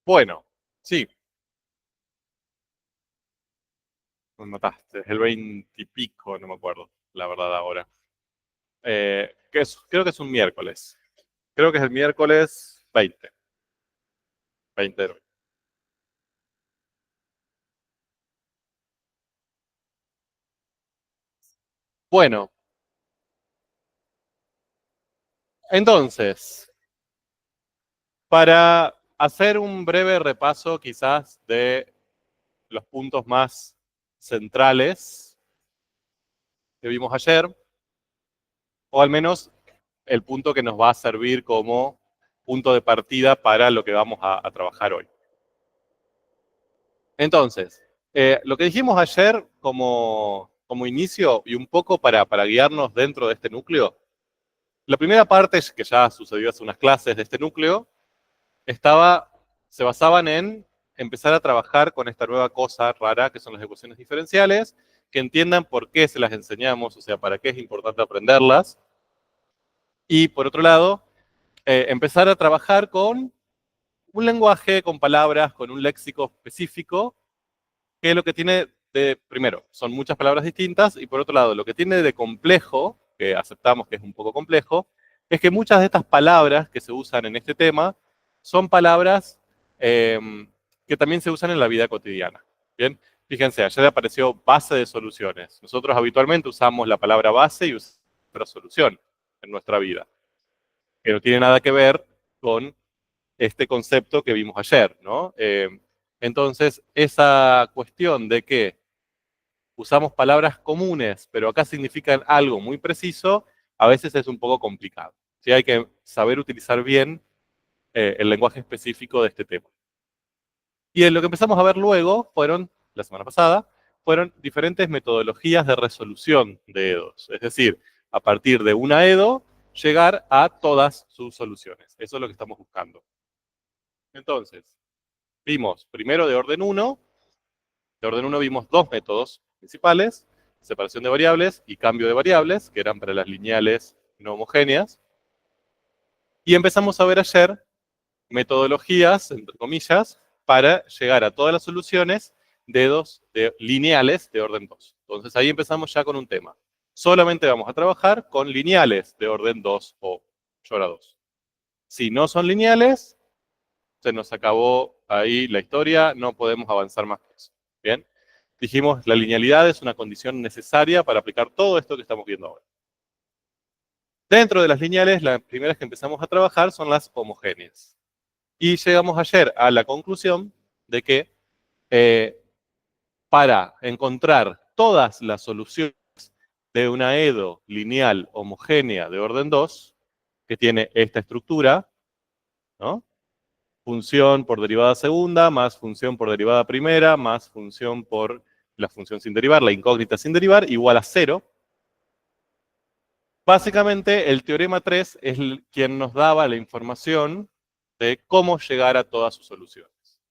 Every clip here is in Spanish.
Bueno, sí, me mataste. Es el 20 y pico, no me acuerdo, la verdad ahora. Creo que es un miércoles. Creo que es el miércoles 20. 20 de noviembre. Bueno, entonces, para hacer un breve repaso quizás de los puntos más centrales que vimos ayer, o al menos el punto que nos va a servir como punto de partida para lo que vamos a trabajar hoy. Entonces, lo que dijimos ayer como inicio y un poco para guiarnos dentro de este núcleo, la primera parte, que ya sucedió hace unas clases de este núcleo, se basaban en empezar a trabajar con esta nueva cosa rara que son las ecuaciones diferenciales, que entiendan por qué se las enseñamos, o sea, para qué es importante aprenderlas. Y por otro lado, empezar a trabajar con un lenguaje, con palabras, con un léxico específico, que lo que tiene primero, son muchas palabras distintas, y por otro lado, lo que tiene de complejo, que aceptamos que es un poco complejo, es que muchas de estas palabras que se usan en este tema son palabras eh, que también se usan en la vida cotidiana. Bien, fíjense, ayer apareció base de soluciones. Nosotros habitualmente usamos la palabra base y usamos la palabra solución en nuestra vida, que no tiene nada que ver con este concepto que vimos ayer, ¿no? Entonces, esa cuestión de que usamos palabras comunes, pero acá significan algo muy preciso, a veces es un poco complicado. ¿Sí? Hay que saber utilizar bien el lenguaje específico de este tema. Y en lo que empezamos a ver luego la semana pasada, fueron diferentes metodologías de resolución de EDOs. Es decir, a partir de una EDO, llegar a todas sus soluciones. Eso es lo que estamos buscando. Entonces, vimos primero de orden 1. De orden 1 vimos dos métodos principales, separación de variables y cambio de variables, que eran para las lineales no homogéneas. Y empezamos a ver ayer metodologías, entre comillas, para llegar a todas las soluciones de lineales de orden 2. Entonces ahí empezamos ya con un tema. Solamente vamos a trabajar con lineales de orden 2 o mayor a 2. Si no son lineales, se nos acabó ahí la historia, no podemos avanzar más que eso. Bien, dijimos la linealidad es una condición necesaria para aplicar todo esto que estamos viendo ahora. Dentro de las lineales, las primeras que empezamos a trabajar son las homogéneas. Y llegamos ayer a la conclusión de que para encontrar todas las soluciones de una EDO lineal homogénea de orden 2, que tiene esta estructura, ¿no? Función por derivada segunda, más función por derivada primera, más función por la función sin derivar, la incógnita sin derivar, igual a 0. Básicamente, el teorema 3 es quien nos daba la información de cómo llegar a todas sus soluciones.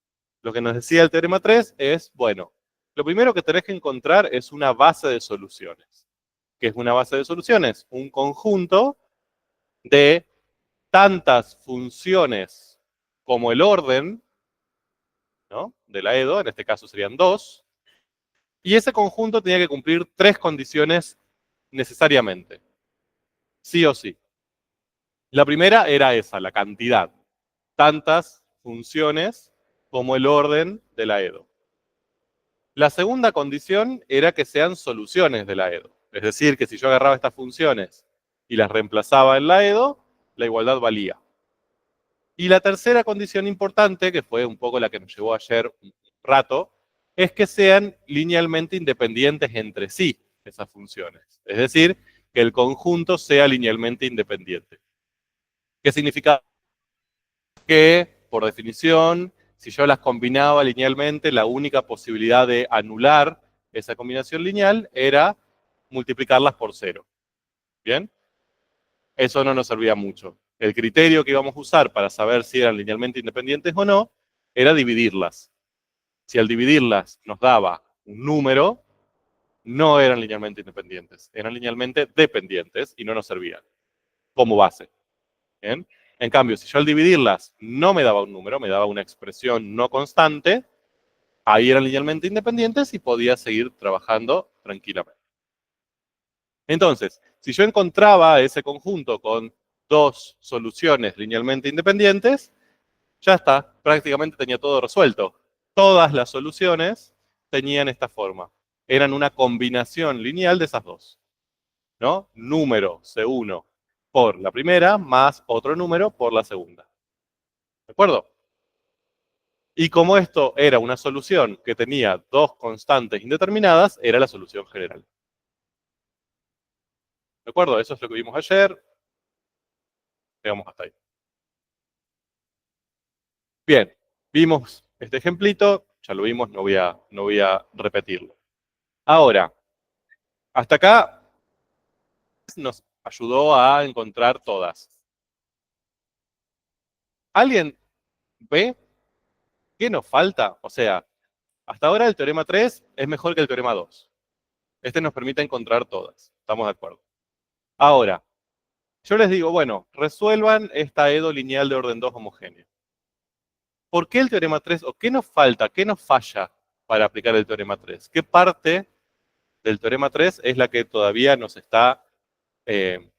Lo que nos decía el teorema 3 es, bueno, lo primero que tenés que encontrar es una base de soluciones. ¿Qué es una base de soluciones? Un conjunto de tantas funciones como el orden, ¿no?, de la EDO, en este caso serían 2, y ese conjunto tenía que cumplir 3 condiciones necesariamente, sí o sí. La primera era esa, la cantidad, tantas funciones como el orden de la EDO. La segunda condición era que sean soluciones de la EDO, es decir, que si yo agarraba estas funciones y las reemplazaba en la EDO, la igualdad valía. Y la tercera condición importante, que fue un poco la que nos llevó ayer un rato, es que sean linealmente independientes entre sí esas funciones. Es decir, que el conjunto sea linealmente independiente. ¿Qué significa? Que, por definición, si yo las combinaba linealmente, la única posibilidad de anular esa combinación lineal era multiplicarlas por 0. ¿Bien? Eso no nos servía mucho. El criterio que íbamos a usar para saber si eran linealmente independientes o no era dividirlas. Si al dividirlas nos daba un número, no eran linealmente independientes, eran linealmente dependientes y no nos servían como base. ¿Bien? En cambio, si yo al dividirlas no me daba un número, me daba una expresión no constante, ahí eran linealmente independientes y podía seguir trabajando tranquilamente. Entonces, si yo encontraba ese conjunto con dos soluciones linealmente independientes, ya está, prácticamente tenía todo resuelto. Todas las soluciones tenían esta forma. Eran una combinación lineal de esas dos, ¿no? Número C1 por la primera más otro número por la segunda. ¿De acuerdo? Y como esto era una solución que tenía dos constantes indeterminadas, era la solución general. ¿De acuerdo? Eso es lo que vimos ayer. Llegamos hasta ahí. Bien, vimos este ejemplito, ya lo vimos, no voy a repetirlo. Ahora, hasta acá nos ayudó a encontrar todas. ¿Alguien ve qué nos falta? O sea, hasta ahora el teorema 3 es mejor que el teorema 2. Este nos permite encontrar todas. ¿Estamos de acuerdo? Ahora, yo les digo, bueno, resuelvan esta EDO lineal de orden 2 homogénea. ¿Por qué el teorema 3? ¿O qué nos falta? ¿Qué nos falla para aplicar el teorema 3? ¿Qué parte del teorema 3 es la que todavía nos está eh,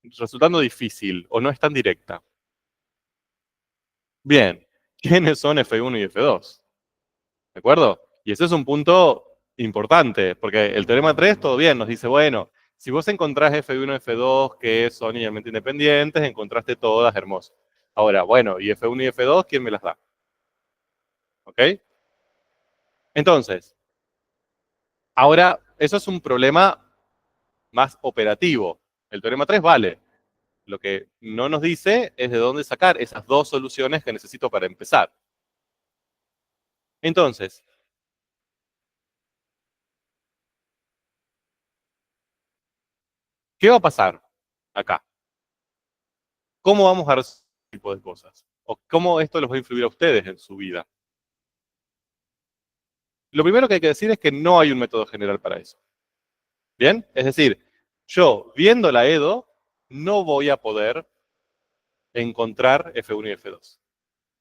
resultando difícil o no es tan directa? Bien, ¿quiénes son F1 y F2? ¿De acuerdo? Y ese es un punto importante, porque el teorema 3, todo bien, nos dice, bueno, si vos encontrás F1 y F2 que son linealmente independientes, encontraste todas, hermoso. Ahora, bueno, ¿y F1 y F2 quién me las da? ¿Ok? Entonces, ahora, eso es un problema más operativo. El teorema 3 vale. Lo que no nos dice es de dónde sacar esas dos soluciones que necesito para empezar. Entonces, ¿qué va a pasar acá? ¿Cómo vamos a resolver este tipo de cosas? ¿O cómo esto los va a influir a ustedes en su vida? Lo primero que hay que decir es que no hay un método general para eso. ¿Bien? Es decir, yo viendo la EDO no voy a poder encontrar F1 y F2.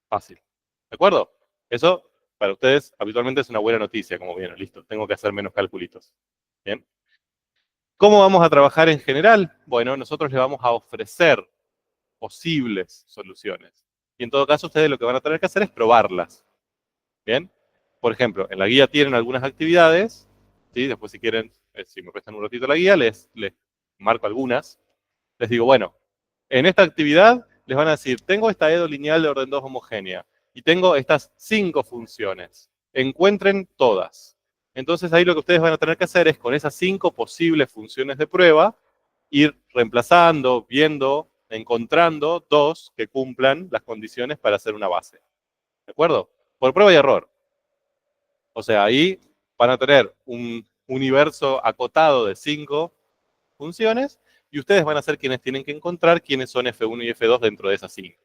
Fácil. ¿De acuerdo? Eso para ustedes habitualmente es una buena noticia, como bien, listo, tengo que hacer menos calculitos. ¿Bien? ¿Cómo vamos a trabajar en general? Bueno, nosotros les vamos a ofrecer posibles soluciones. Y en todo caso, ustedes lo que van a tener que hacer es probarlas. ¿Bien? Por ejemplo, en la guía tienen algunas actividades, ¿sí? Después si quieren, si me prestan un ratito la guía, les marco algunas. Les digo, bueno, en esta actividad les van a decir, tengo esta EDO lineal de orden 2 homogénea y tengo estas 5 funciones. Encuentren todas. Entonces ahí lo que ustedes van a tener que hacer es con esas 5 posibles funciones de prueba, ir reemplazando, viendo, encontrando dos que cumplan las condiciones para hacer una base. ¿De acuerdo? Por prueba y error. O sea, ahí van a tener un universo acotado de 5 funciones y ustedes van a ser quienes tienen que encontrar quiénes son F1 y F2 dentro de esas 5.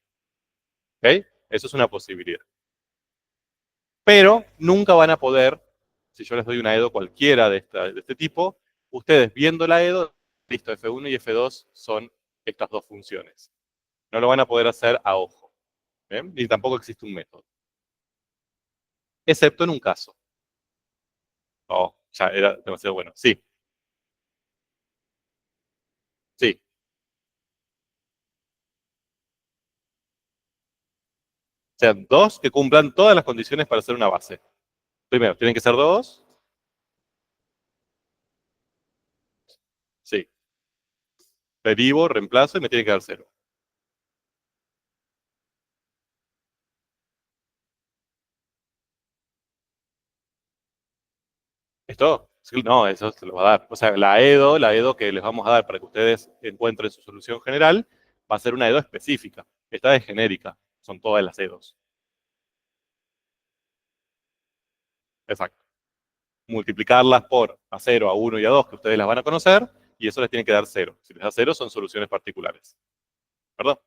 ¿Ok? Eso es una posibilidad. Pero nunca van a poder, si yo les doy una EDO cualquiera de este tipo, ustedes viendo la EDO, listo, F1 y F2 son estas dos funciones. No lo van a poder hacer a ojo. ¿Bien? Y tampoco existe un método. Excepto en un caso. Oh, ya era demasiado bueno. Sí, sí. O sea, dos que cumplan todas las condiciones para hacer una base. Primero, tienen que ser dos. Sí. Derivo, reemplazo y me tiene que dar cero. ¿Esto? Sí, no, eso se lo va a dar. O sea, la EDO que les vamos a dar para que ustedes encuentren su solución general, va a ser una EDO específica. Esta es genérica. Son todas las EDOs. Exacto. Multiplicarlas por a 0, a 1 y a 2, que ustedes las van a conocer, y eso les tiene que dar cero. Si les da cero, son soluciones particulares. ¿Verdad?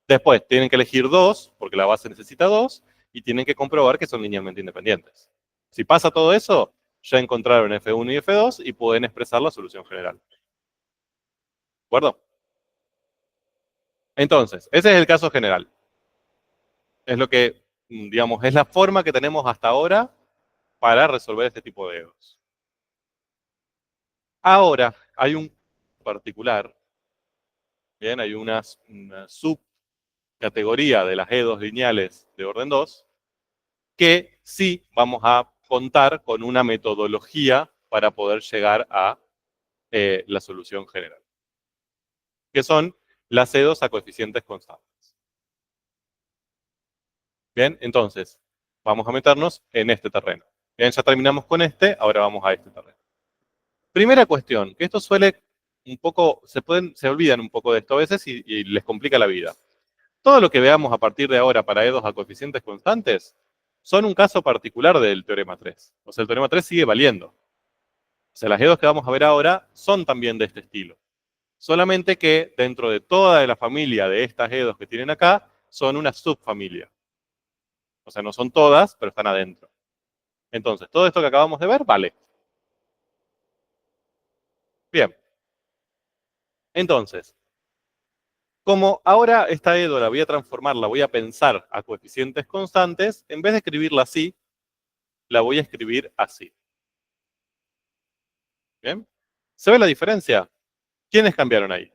Después, tienen que elegir dos, porque la base necesita dos, y tienen que comprobar que son linealmente independientes. Si pasa todo eso, ya encontraron F1 y F2 y pueden expresar la solución general. ¿De acuerdo? Entonces, ese es el caso general. Es lo que, digamos, es la forma que tenemos hasta ahora para resolver este tipo de EDOs. Ahora, hay un particular, bien, hay una subcategoría de las EDOs lineales de orden 2 que sí vamos a contar con una metodología para poder llegar a la solución general, que son las EDOs a coeficientes constantes. Bien, entonces, vamos a meternos en este terreno. Bien, ya terminamos con este, ahora vamos a este terreno. Primera cuestión, que esto suele un poco, se olvidan un poco de esto a veces y les complica la vida. Todo lo que veamos a partir de ahora para EDOs a coeficientes constantes son un caso particular del teorema 3. O sea, el teorema 3 sigue valiendo. O sea, las EDOs que vamos a ver ahora son también de este estilo. Solamente que dentro de toda la familia de estas EDOs que tienen acá, son una subfamilia. O sea, no son todas, pero están adentro. Entonces, todo esto que acabamos de ver, vale. Bien. Entonces, como ahora esta EDO la voy a transformar, la voy a pensar a coeficientes constantes, en vez de escribirla así, la voy a escribir así. ¿Bien? ¿Se ve la diferencia? ¿Quiénes cambiaron ahí?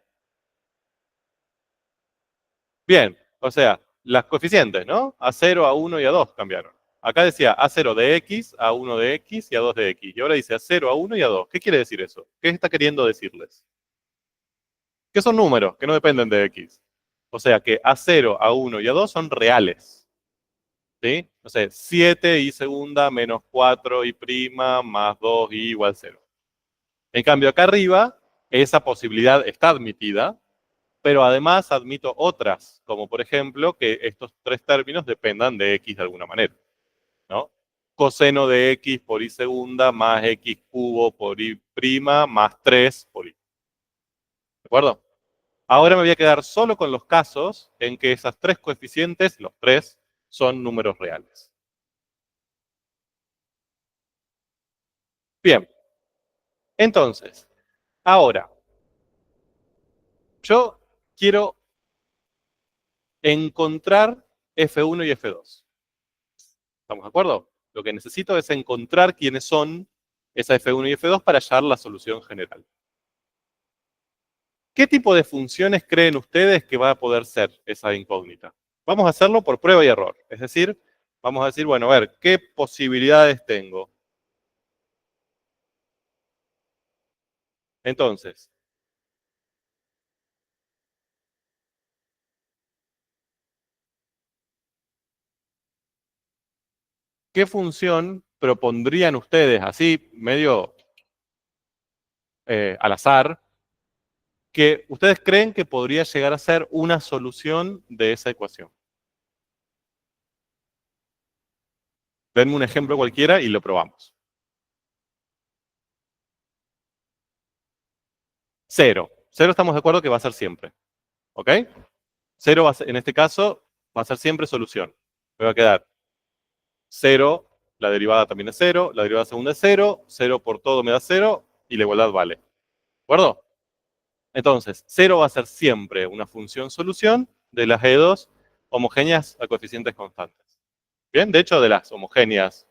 Bien, o sea, las coeficientes, ¿no? A0, A1 y A2 cambiaron. Acá decía A0 de X, A1 de X y A2 de X. Y ahora dice A0, A1 y A2. ¿Qué quiere decir eso? ¿Qué está queriendo decirles? Que son números, que no dependen de X. O sea que A0, A1 y A2 son reales. ¿Sí? O sea, 7 y segunda menos 4 y prima más 2 y igual 0. En cambio, acá arriba, esa posibilidad está admitida, pero además admito otras, como por ejemplo que estos tres términos dependan de X de alguna manera, ¿no? Coseno de X por Y segunda más X cubo por Y prima más 3 por Y. ¿De acuerdo? Ahora me voy a quedar solo con los casos en que esas tres coeficientes, los tres, son números reales. Bien. Entonces, ahora, yo quiero encontrar F1 y F2. ¿Estamos de acuerdo? Lo que necesito es encontrar quiénes son esa F1 y F2 para hallar la solución general. ¿Qué tipo de funciones creen ustedes que va a poder ser esa incógnita? Vamos a hacerlo por prueba y error. Es decir, vamos a decir, bueno, a ver, ¿qué posibilidades tengo? Entonces, ¿qué función propondrían ustedes así, medio al azar, que ustedes creen que podría llegar a ser una solución de esa ecuación? Denme un ejemplo cualquiera y lo probamos. 0. 0 estamos de acuerdo que va a ser siempre. ¿Ok? 0 va a ser, en este caso va a ser siempre solución. Me va a quedar 0, la derivada también es 0, la derivada segunda es 0, 0 por todo me da 0 y la igualdad vale. ¿De acuerdo? Entonces, 0 va a ser siempre una función solución de las E2 homogéneas a coeficientes constantes. Bien, de hecho de las homogéneas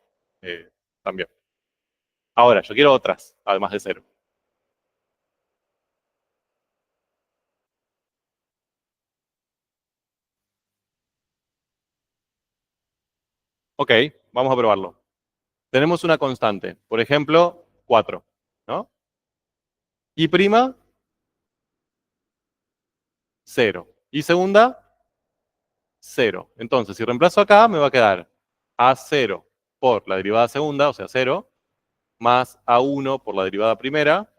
también. Ahora, yo quiero otras, además de 0. Ok, vamos a probarlo. Tenemos una constante, por ejemplo, 4, ¿no? Y prima, 0. Y segunda, 0. Entonces, si reemplazo acá, me va a quedar A0 por la derivada segunda, o sea, 0, más A1 por la derivada primera,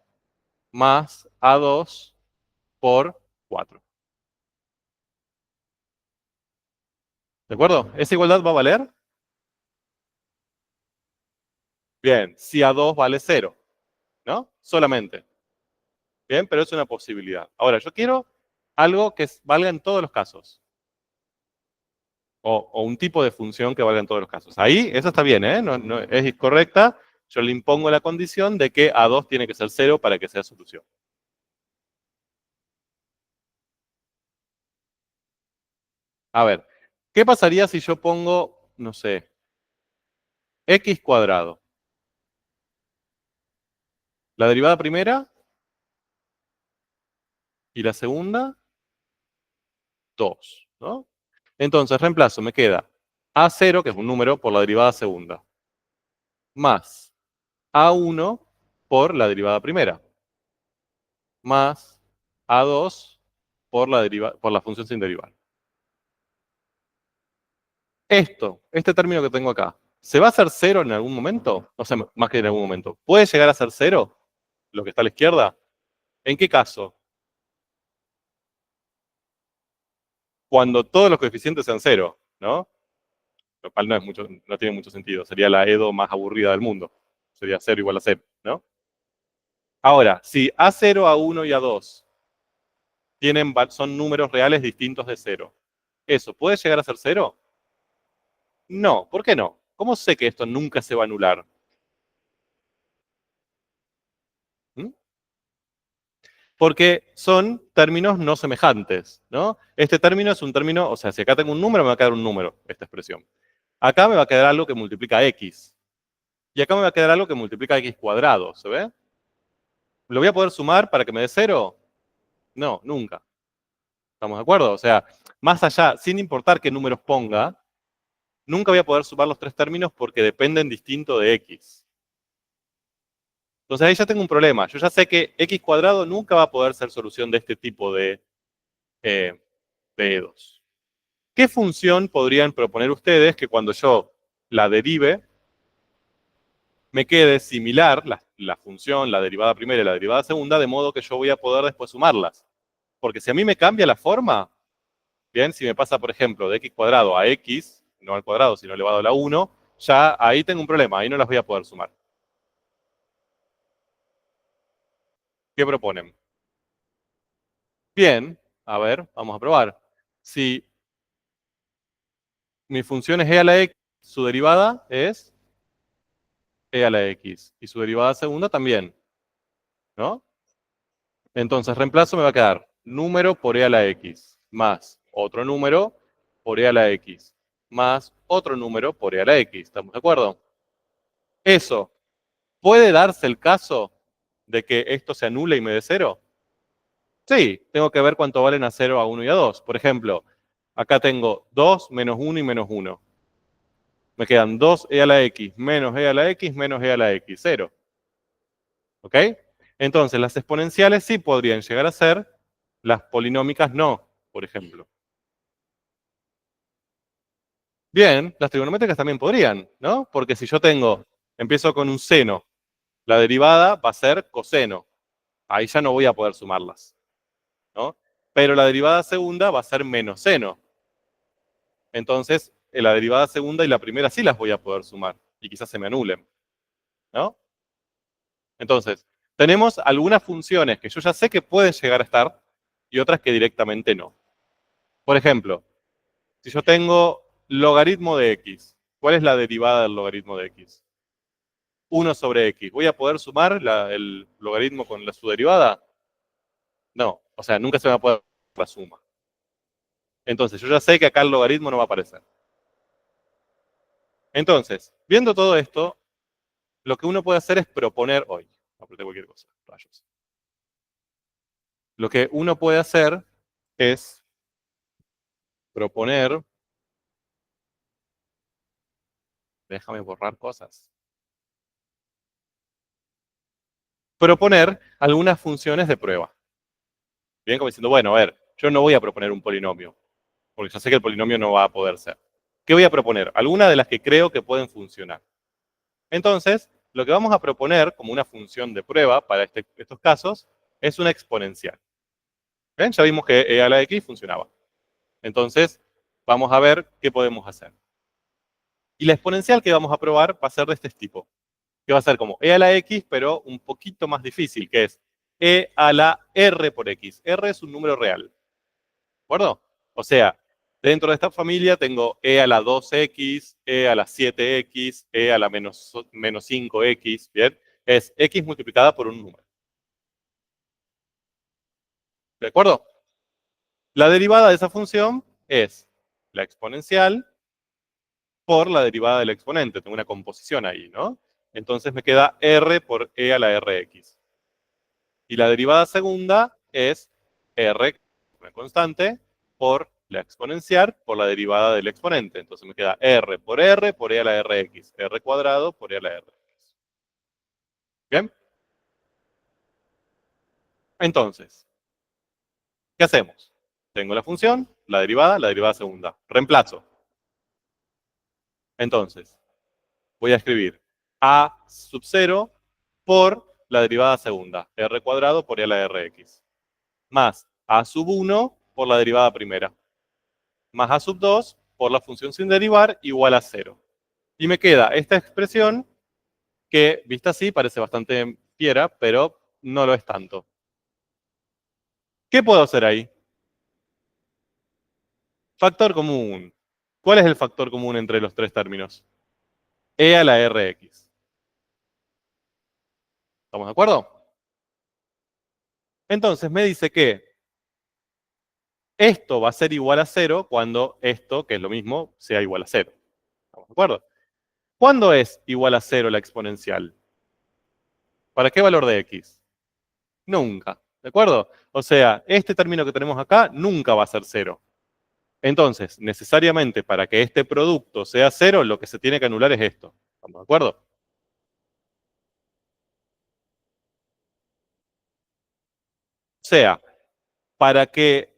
más A2 por 4. ¿De acuerdo? ¿Esa igualdad va a valer? Bien, si A2 vale 0, ¿no? Solamente. Bien, pero es una posibilidad. Ahora, yo quiero algo que valga en todos los casos. O un tipo de función que valga en todos los casos. Ahí, eso está bien, ¿eh? No, es correcta. Yo le impongo la condición de que A2 tiene que ser 0 para que sea solución. A ver, ¿qué pasaría si yo pongo, no sé, x cuadrado? La derivada primera y la segunda, 2, ¿no? Entonces reemplazo, me queda a0, que es un número, por la derivada segunda, más a1 por la derivada primera, más a2 por la función sin derivar. Este término que tengo acá, ¿se va a hacer cero en algún momento? O sea, más que en algún momento. ¿Puede llegar a ser cero lo que está a la izquierda? ¿En qué caso? Cuando todos los coeficientes sean cero, ¿no? Lo cual no tiene mucho sentido. Sería la EDO más aburrida del mundo. Sería 0 igual a 0, ¿no? Ahora, si A0, A1 y A2 son números reales distintos de cero, ¿eso puede llegar a ser cero? No. ¿Por qué no? ¿Cómo sé que esto nunca se va a anular? ¿Mm? Porque son términos no semejantes, ¿no? Este término es un término, o sea, si acá tengo un número, me va a quedar un número, esta expresión. Acá me va a quedar algo que multiplica x. Y acá me va a quedar algo que multiplica x cuadrado, ¿se ve? ¿Lo voy a poder sumar para que me dé cero? No, nunca. ¿Estamos de acuerdo? O sea, más allá, sin importar qué números ponga, nunca voy a poder sumar los tres términos porque dependen distinto de x. Entonces ahí ya tengo un problema. Yo ya sé que x cuadrado nunca va a poder ser solución de este tipo eh, de EDOs. ¿Qué función podrían proponer ustedes que cuando yo la derive, me quede similar la función, la derivada primera y la derivada segunda, de modo que yo voy a poder después sumarlas? Porque si a mí me cambia la forma, bien, si me pasa, por ejemplo, de x cuadrado a x, no al cuadrado, sino elevado a la 1, ya ahí tengo un problema, ahí no las voy a poder sumar. ¿Qué proponen? Bien, a ver, vamos a probar. Si mi función es e a la x, su derivada es e a la x, y su derivada segunda también, ¿no? Entonces, reemplazo me va a quedar número por e a la x, más otro número por e a la x, más otro número por e a la x. ¿Estamos de acuerdo? Eso, ¿puede darse el caso de que esto se anule y me dé cero? Sí, tengo que ver cuánto valen a 0, a 1 y a 2. Por ejemplo, acá tengo 2 menos 1 y menos 1. Me quedan 2e a la x menos e a la x menos e a la x, 0. ¿Ok? Entonces, las exponenciales sí podrían llegar a ser, las polinómicas no, por ejemplo. Bien, las trigonométricas también podrían, ¿no? Porque si yo empiezo con un seno, la derivada va a ser coseno. Ahí ya no voy a poder sumarlas, ¿no? Pero la derivada segunda va a ser menos seno. Entonces, la derivada segunda y la primera sí las voy a poder sumar. Y quizás se me anulen, ¿no? Entonces, tenemos algunas funciones que yo ya sé que pueden llegar a estar y otras que directamente no. Por ejemplo, si yo tengo logaritmo de x, ¿cuál es la derivada del logaritmo de x? 1 sobre x. ¿Voy a poder sumar el logaritmo con su derivada? No, o sea, nunca se me va a poder la suma. Entonces, yo ya sé que acá el logaritmo no va a aparecer. Entonces, viendo todo esto, lo que uno puede hacer es proponer hoy. Apreté cualquier cosa, rayos. Lo que uno puede hacer es proponer. Déjame borrar cosas. Proponer algunas funciones de prueba. Bien, como diciendo, bueno, a ver, yo no voy a proponer un polinomio, porque ya sé que el polinomio no va a poder ser. ¿Qué voy a proponer? Algunas de las que creo que pueden funcionar. Entonces, lo que vamos a proponer como una función de prueba para estos casos es una exponencial. ¿Ven? Ya vimos que e a la x funcionaba. Entonces, vamos a ver qué podemos hacer. Y la exponencial que vamos a probar va a ser de este tipo, que va a ser como e a la x, pero un poquito más difícil, que es e a la r por x. R es un número real, ¿de acuerdo? O sea, dentro de esta familia tengo e a la 2x, e a la 7x, e a la menos 5x, ¿bien? Es x multiplicada por un número. ¿De acuerdo? La derivada de esa función es la exponencial por la derivada del exponente. Tengo una composición ahí, ¿no? Entonces me queda r por e a la rx. Y la derivada segunda es r, una constante, por la exponencial por la derivada del exponente. Entonces me queda r por e a la rx. R cuadrado por e a la rx. ¿Bien? Entonces, ¿qué hacemos? Tengo la función, la derivada segunda. Reemplazo. Entonces, voy a escribir a sub 0 por la derivada segunda, r cuadrado por e a la rx, más a sub 1 por la derivada primera, más a sub 2 por la función sin derivar igual a 0. Y me queda esta expresión que, vista así, parece bastante fiera, pero no lo es tanto. ¿Qué puedo hacer ahí? Factor común. ¿Cuál es el factor común entre los tres términos? E a la rx. ¿Estamos de acuerdo? Entonces me dice que esto va a ser igual a 0 cuando esto, que es lo mismo, sea igual a 0. ¿Estamos de acuerdo? ¿Cuándo es igual a 0 la exponencial? ¿Para qué valor de x? Nunca. ¿De acuerdo? O sea, este término que tenemos acá nunca va a ser 0. Entonces, necesariamente para que este producto sea 0, lo que se tiene que anular es esto. ¿Estamos de acuerdo? O sea, para que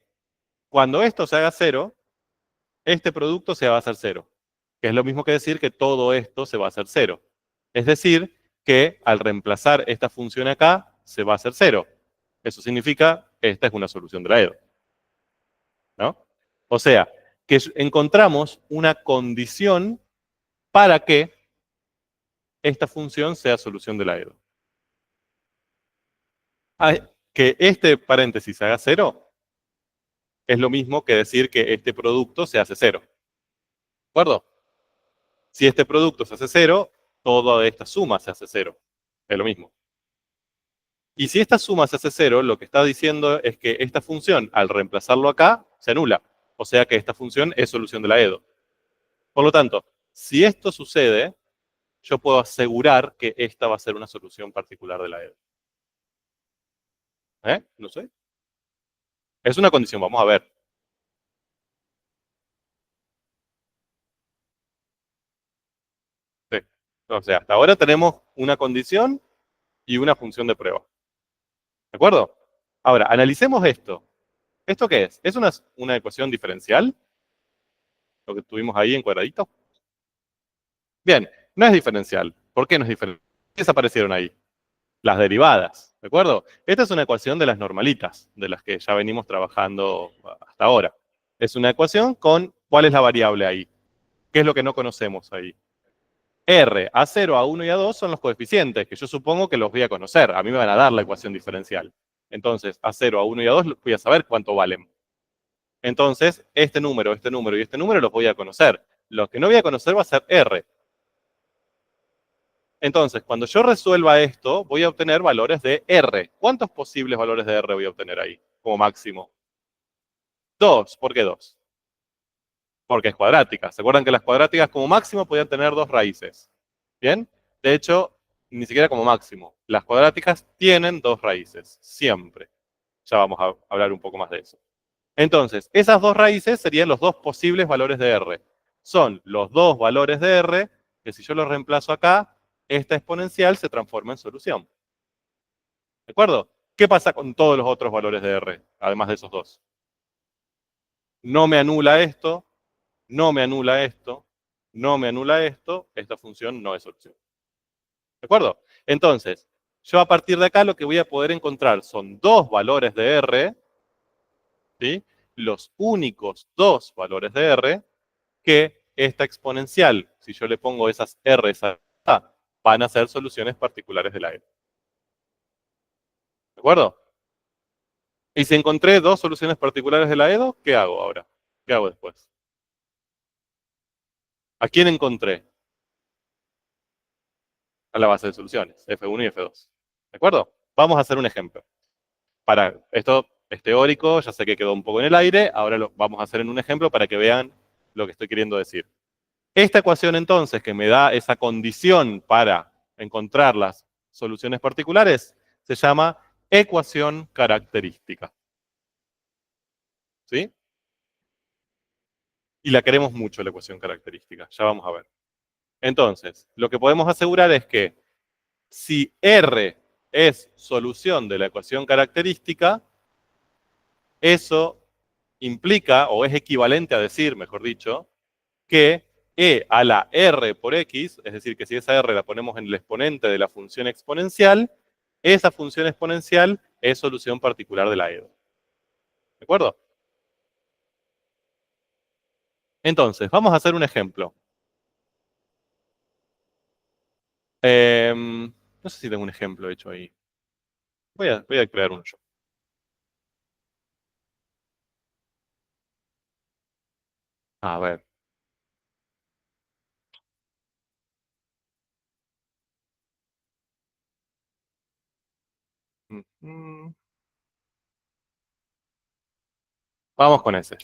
cuando esto se haga 0, este producto se va a hacer 0. Que es lo mismo que decir que todo esto se va a hacer 0. Es decir, que al reemplazar esta función acá, se va a hacer 0. Eso significa, esta es una solución de la EDO. ¿No? O sea, que encontramos una condición para que esta función sea solución de la EDO. Que este paréntesis se haga 0 es lo mismo que decir que este producto se hace 0. ¿De acuerdo? Si este producto se hace 0, toda esta suma se hace 0. Es lo mismo. Y si esta suma se hace 0, lo que está diciendo es que esta función, al reemplazarlo acá, se anula. O sea que esta función es solución de la EDO. Por lo tanto, si esto sucede, yo puedo asegurar que esta va a ser una solución particular de la EDO. No sé. Es una condición, vamos a ver. Sí. O sea, hasta ahora tenemos una condición y una función de prueba. ¿De acuerdo? Ahora, analicemos esto. ¿Esto qué es? ¿Es una ecuación diferencial? Lo que tuvimos ahí en cuadradito. Bien, no es diferencial. ¿Por qué no es diferencial? ¿Qué desaparecieron ahí? Las derivadas, ¿de acuerdo? Esta es una ecuación de las normalitas, de las que ya venimos trabajando hasta ahora. Es una ecuación con ¿cuál es la variable ahí? ¿Qué es lo que no conocemos ahí? R, A0, A1 y A2 son los coeficientes, que yo supongo que los voy a conocer. A mí me van a dar la ecuación diferencial. Entonces, A0, A1 y A2 voy a saber cuánto valen. Entonces, este número y este número los voy a conocer. Lo que no voy a conocer va a ser R. Entonces, cuando yo resuelva esto, voy a obtener valores de R. ¿Cuántos posibles valores de R voy a obtener ahí, como máximo? 2. ¿Por qué 2? Porque es cuadrática. ¿Se acuerdan que las cuadráticas como máximo podían tener 2 raíces? ¿Bien? De hecho, ni siquiera como máximo. Las cuadráticas tienen 2 raíces, siempre. Ya vamos a hablar un poco más de eso. Entonces, esas 2 raíces serían los 2 posibles valores de R. Son los 2 valores de R, que si yo los reemplazo acá, esta exponencial se transforma en solución. ¿De acuerdo? ¿Qué pasa con todos los otros valores de R, además de esos 2? No me anula esto, no me anula esto, no me anula esto, esta función no es solución. ¿De acuerdo? Entonces, yo a partir de acá lo que voy a poder encontrar son 2 valores de R, ¿sí? Los únicos 2 valores de R que esta exponencial, si yo le pongo esas R acá, van a ser soluciones particulares de la E. ¿De acuerdo? Y si encontré 2 soluciones particulares de la EDO, ¿qué hago ahora? ¿Qué hago después? ¿A quién encontré? A la base de soluciones, F1 y F2. ¿De acuerdo? Vamos a hacer un ejemplo. Esto es teórico, ya sé que quedó un poco en el aire, ahora lo vamos a hacer en un ejemplo para que vean lo que estoy queriendo decir. Esta ecuación entonces, que me da esa condición para encontrar las soluciones particulares, se llama ecuación característica. ¿Sí? Y la queremos mucho, la ecuación característica. Ya vamos a ver. Entonces, lo que podemos asegurar es que si R es solución de la ecuación característica, eso implica, o es equivalente a decir, mejor dicho, que E a la R por X, es decir, que si esa R la ponemos en el exponente de la función exponencial, esa función exponencial es solución particular de la EDO. ¿De acuerdo? Entonces, vamos a hacer un ejemplo. No sé si tengo un ejemplo hecho ahí. Voy a crear uno yo. A ver. Mm, Vamos con ese,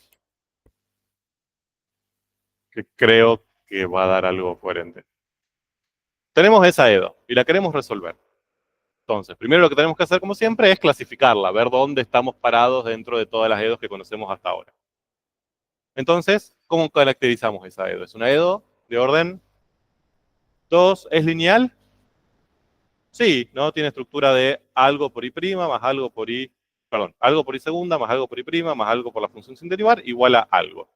que creo que va a dar algo coherente. Tenemos esa EDO y la queremos resolver. Entonces, primero lo que tenemos que hacer, como siempre, es clasificarla, ver dónde estamos parados dentro de todas las EDOs que conocemos hasta ahora. Entonces, ¿cómo caracterizamos esa EDO? ¿Es una EDO de orden 2? ¿Es lineal? Sí, ¿no? Tiene estructura de algo por I' más algo por I, perdón, algo por I segunda más algo por I' más algo por la función sin derivar igual a algo.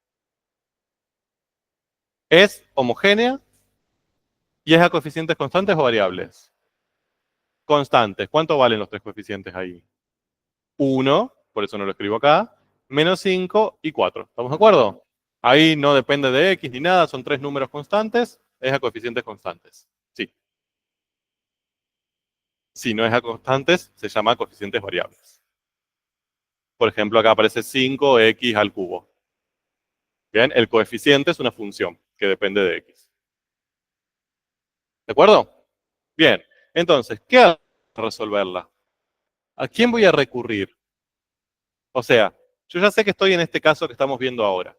¿Es homogénea? ¿Y es a coeficientes constantes o variables? Constantes. ¿Cuánto valen los tres coeficientes ahí? 1, por eso no lo escribo acá, menos 5 y 4. ¿Estamos de acuerdo? Ahí no depende de X ni nada, son tres números constantes, es a coeficientes constantes. Sí. Si no es a constantes, se llama coeficientes variables. Por ejemplo, acá aparece 5x al cubo. Bien, el coeficiente es una función que depende de X. ¿De acuerdo? Bien, entonces, ¿qué hago para resolverla? ¿A quién voy a recurrir? O sea, yo ya sé que estoy en este caso que estamos viendo ahora.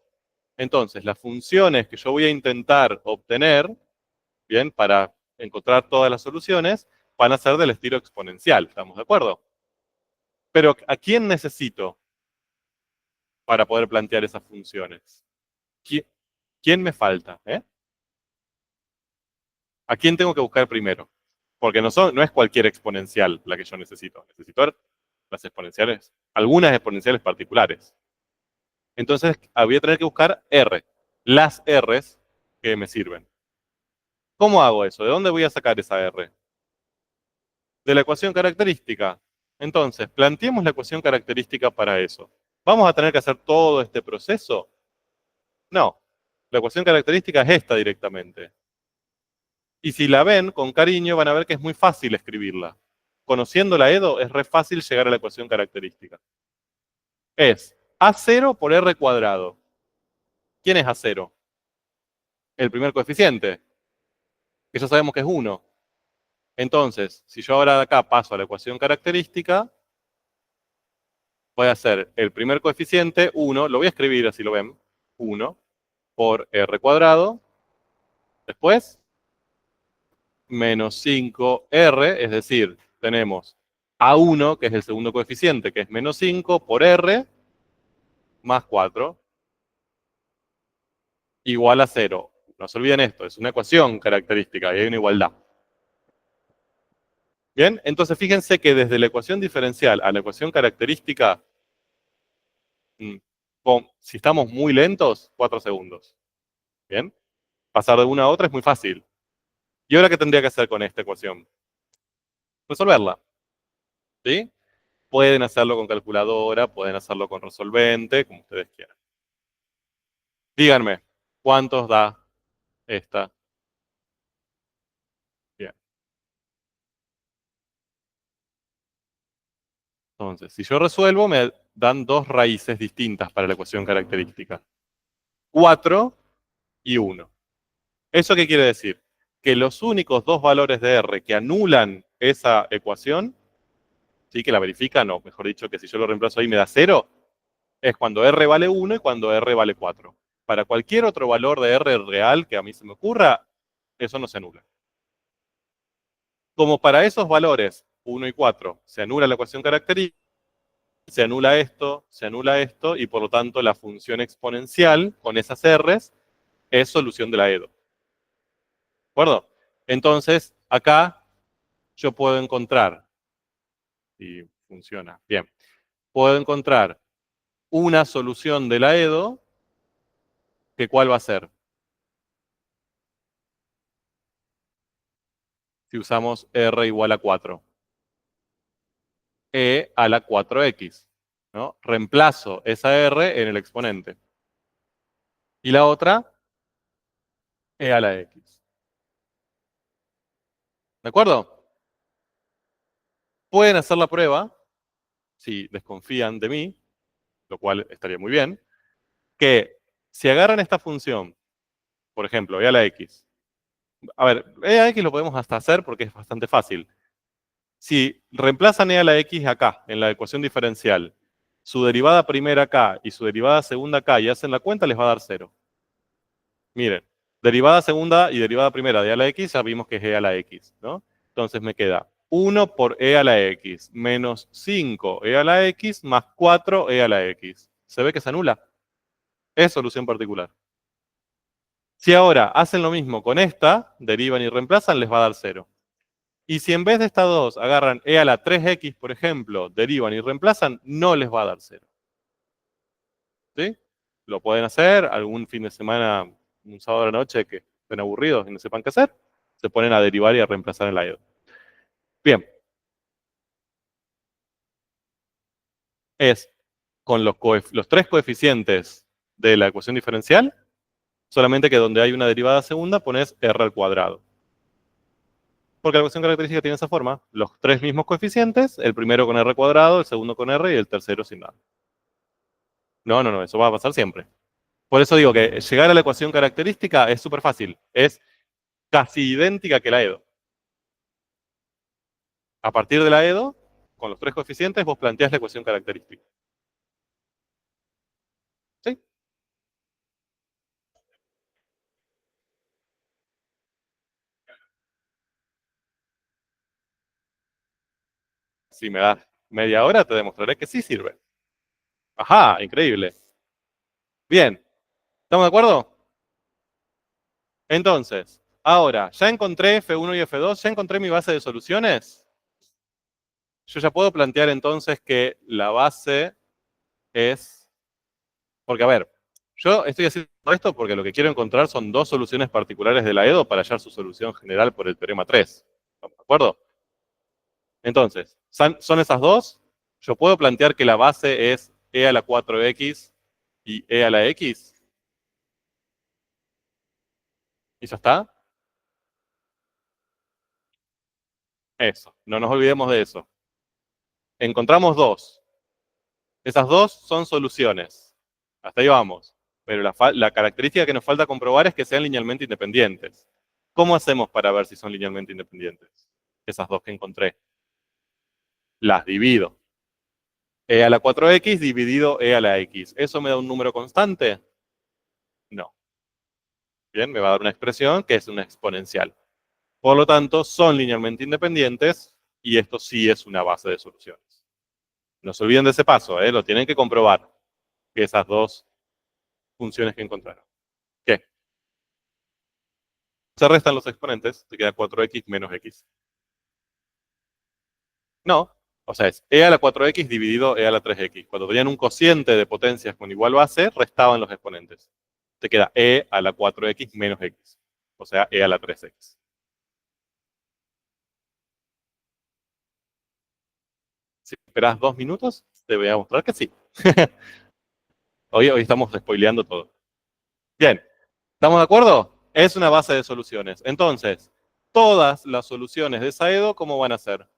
Entonces, las funciones que yo voy a intentar obtener, bien, para encontrar todas las soluciones, van a ser del estilo exponencial, ¿estamos de acuerdo? Pero, ¿a quién necesito para poder plantear esas funciones? ¿Quién me falta? ¿A quién tengo que buscar primero? Porque no es cualquier exponencial la que yo necesito. Necesito las exponenciales, algunas exponenciales particulares. Entonces, voy a tener que buscar R, las R's que me sirven. ¿Cómo hago eso? ¿De dónde voy a sacar esa R? De la ecuación característica. Entonces, planteemos la ecuación característica para eso. ¿Vamos a tener que hacer todo este proceso? No. La ecuación característica es esta directamente. Y si la ven con cariño, van a ver que es muy fácil escribirla. Conociendo la EDO, es re fácil llegar a la ecuación característica. Es A0 por R cuadrado. ¿Quién es A0? El primer coeficiente, que ya sabemos que es 1. Entonces, si yo ahora de acá paso a la ecuación característica, voy a hacer el primer coeficiente, 1, lo voy a escribir así lo ven, 1 por R cuadrado, después menos 5R, es decir, tenemos A1, que es el segundo coeficiente, que es menos 5 por R, más 4, igual a 0. No se olviden esto, es una ecuación característica y hay una igualdad. Bien, entonces fíjense que desde la ecuación diferencial a la ecuación característica, mm, si estamos muy lentos, 4 segundos. Bien, pasar de una a otra es muy fácil. ¿Y ahora qué tendría que hacer con esta ecuación? Resolverla. ¿Sí? Pueden hacerlo con calculadora, pueden hacerlo con resolvente, como ustedes quieran. Díganme, ¿cuántos da esta? Bien. Entonces, si yo resuelvo, me dan dos raíces distintas para la ecuación característica. 4 y 1. ¿Eso qué quiere decir? Que los únicos dos valores de R que anulan esa ecuación, ¿sí? Que la verifican, o mejor dicho, que si yo lo reemplazo ahí me da 0, es cuando R vale 1 y cuando R vale 4. para cualquier otro valor de R real que a mí se me ocurra, eso no se anula. Como para esos valores, 1 y 4, se anula la ecuación característica, se anula esto, y por lo tanto la función exponencial con esas R's es solución de la EDO. ¿De acuerdo? Entonces, acá yo puedo encontrar, y funciona, bien, puedo encontrar una solución de la EDO, que ¿cuál va a ser? Si usamos R igual a 4. E a la 4X, ¿no? Reemplazo esa R en el exponente. Y la otra, E a la X. ¿De acuerdo? Pueden hacer la prueba, si desconfían de mí, lo cual estaría muy bien, que si agarran esta función, por ejemplo, E a la X. A ver, E a la X lo podemos hasta hacer porque es bastante fácil. Si reemplazan E a la X acá, en la ecuación diferencial, su derivada primera acá y su derivada segunda acá, y hacen la cuenta, les va a dar 0. Miren, derivada segunda y derivada primera de E a la X, ya vimos que es E a la X, ¿no? Entonces me queda 1 por E a la X menos 5 E a la X más 4 E a la X. ¿Se ve que se anula? Es solución particular. Si ahora hacen lo mismo con esta, derivan y reemplazan, les va a dar 0. Y si en vez de estas dos agarran E a la 3X, por ejemplo, derivan y reemplazan, no les va a dar 0. ¿Sí? Lo pueden hacer algún fin de semana, un sábado a la noche que estén aburridos y no sepan qué hacer, se ponen a derivar y a reemplazar en la EDO. Bien, es con los tres coeficientes de la ecuación diferencial, solamente que donde hay una derivada segunda pones R al cuadrado. Porque la ecuación característica tiene esa forma, los tres mismos coeficientes, el primero con R cuadrado, el segundo con R y el tercero sin nada. No, no, no, eso va a pasar siempre. Por eso digo que llegar a la ecuación característica es súper fácil, es casi idéntica que la EDO. A partir de la EDO, con los tres coeficientes, vos planteás la ecuación característica. ¿Sí? Si me das media hora, te demostraré que sí sirve. Ajá, increíble. Bien, ¿estamos de acuerdo? Entonces, ahora, ya encontré F1 y F2, ya encontré mi base de soluciones. Yo ya puedo plantear entonces que la base es... Porque, a ver, yo estoy haciendo esto porque lo que quiero encontrar son dos soluciones particulares de la EDO para hallar su solución general por el teorema 3. ¿Estamos de acuerdo? Entonces, ¿son esas dos? Yo puedo plantear que la base es E a la 4X y E a la X. ¿Y ya está? Eso, no nos olvidemos de eso. Encontramos dos. Esas dos son soluciones. Hasta ahí vamos. Pero la característica que nos falta comprobar es que sean linealmente independientes. ¿Cómo hacemos para ver si son linealmente independientes? Esas dos que encontré. Las divido. E a la 4X dividido E a la X. ¿Eso me da un número constante? No. Bien, me va a dar una expresión que es una exponencial. Por lo tanto, son linealmente independientes y esto sí es una base de soluciones. No se olviden de ese paso, lo tienen que comprobar, que esas dos funciones que encontraron. ¿Qué? Se restan los exponentes, te queda 4x menos x. No, o sea, es e a la 4x dividido e a la 3x. Cuando tenían un cociente de potencias con igual base, restaban los exponentes. Te queda e a la 4x menos x, o sea, e a la 3x. Si esperas 2 minutos, te voy a mostrar que sí. Hoy estamos spoileando todo. Bien, ¿estamos de acuerdo? Es una base de soluciones. Entonces, todas las soluciones de Saedo, ¿cómo van a ser?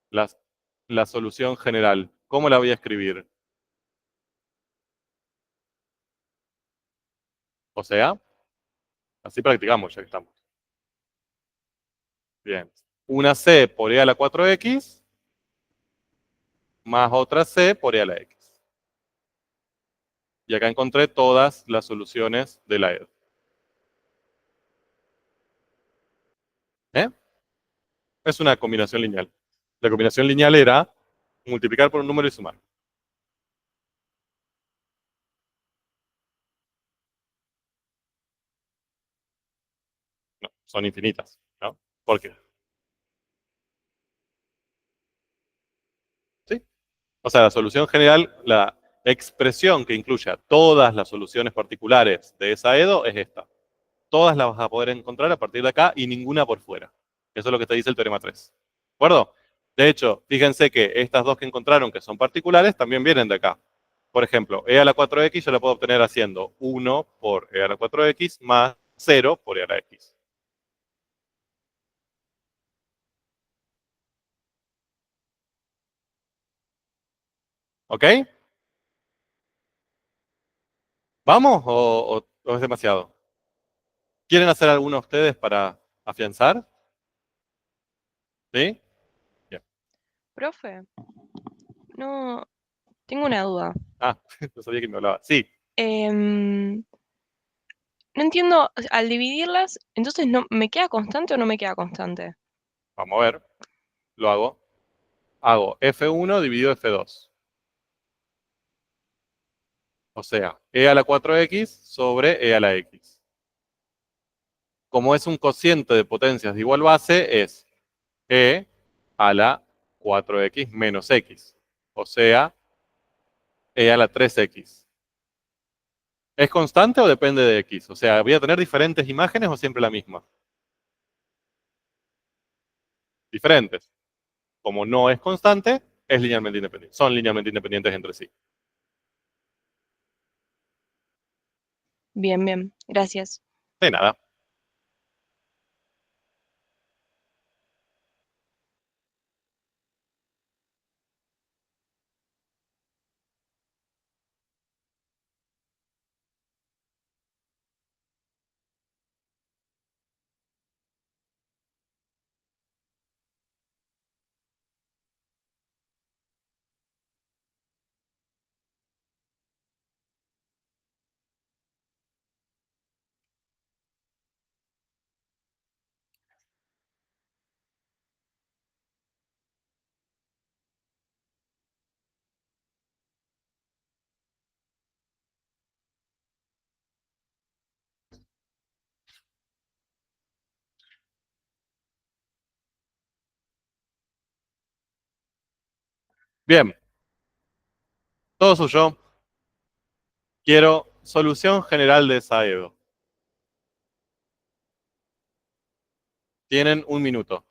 Las, la solución general. ¿Cómo la voy a escribir? O sea, así practicamos ya que estamos. Bien. Una C por E a la 4X más otra C por E a la X. Y acá encontré todas las soluciones de la ED. ¿Eh? Es una combinación lineal. La combinación lineal era multiplicar por un número y sumar. No, son infinitas, ¿no? ¿Por qué? ¿Sí? O sea, la solución general, la expresión que incluya todas las soluciones particulares de esa EDO es esta. Todas las vas a poder encontrar a partir de acá y ninguna por fuera. Eso es lo que te dice el teorema 3. ¿De acuerdo? De hecho, fíjense que estas dos que encontraron que son particulares también vienen de acá. Por ejemplo, e a la 4x yo la puedo obtener haciendo 1 por e a la 4x más 0 por e a la x. ¿Ok? ¿Vamos o es demasiado? ¿Quieren hacer alguno ustedes para afianzar? ¿Sí? Bien. Profe, no, tengo una duda. Ah, no sabía que me hablaba. Sí, Em, no entiendo, o sea, al dividirlas, entonces no, ¿me queda constante o no me queda constante? vamos a ver. Lo hago. Hago F1 dividido F2. O sea, e a la 4x sobre e a la x. Como es un cociente de potencias de igual base, es e a la 4x menos x. O sea, e a la 3x. ¿Es constante o depende de x? O sea, ¿voy a tener diferentes imágenes o siempre la misma? Diferentes. Como no es constante, es linealmente independiente. Son linealmente independientes entre sí. Bien, bien, gracias. De nada. Bien, todo suyo. Quiero solución general de esa EDO. Tienen un minuto.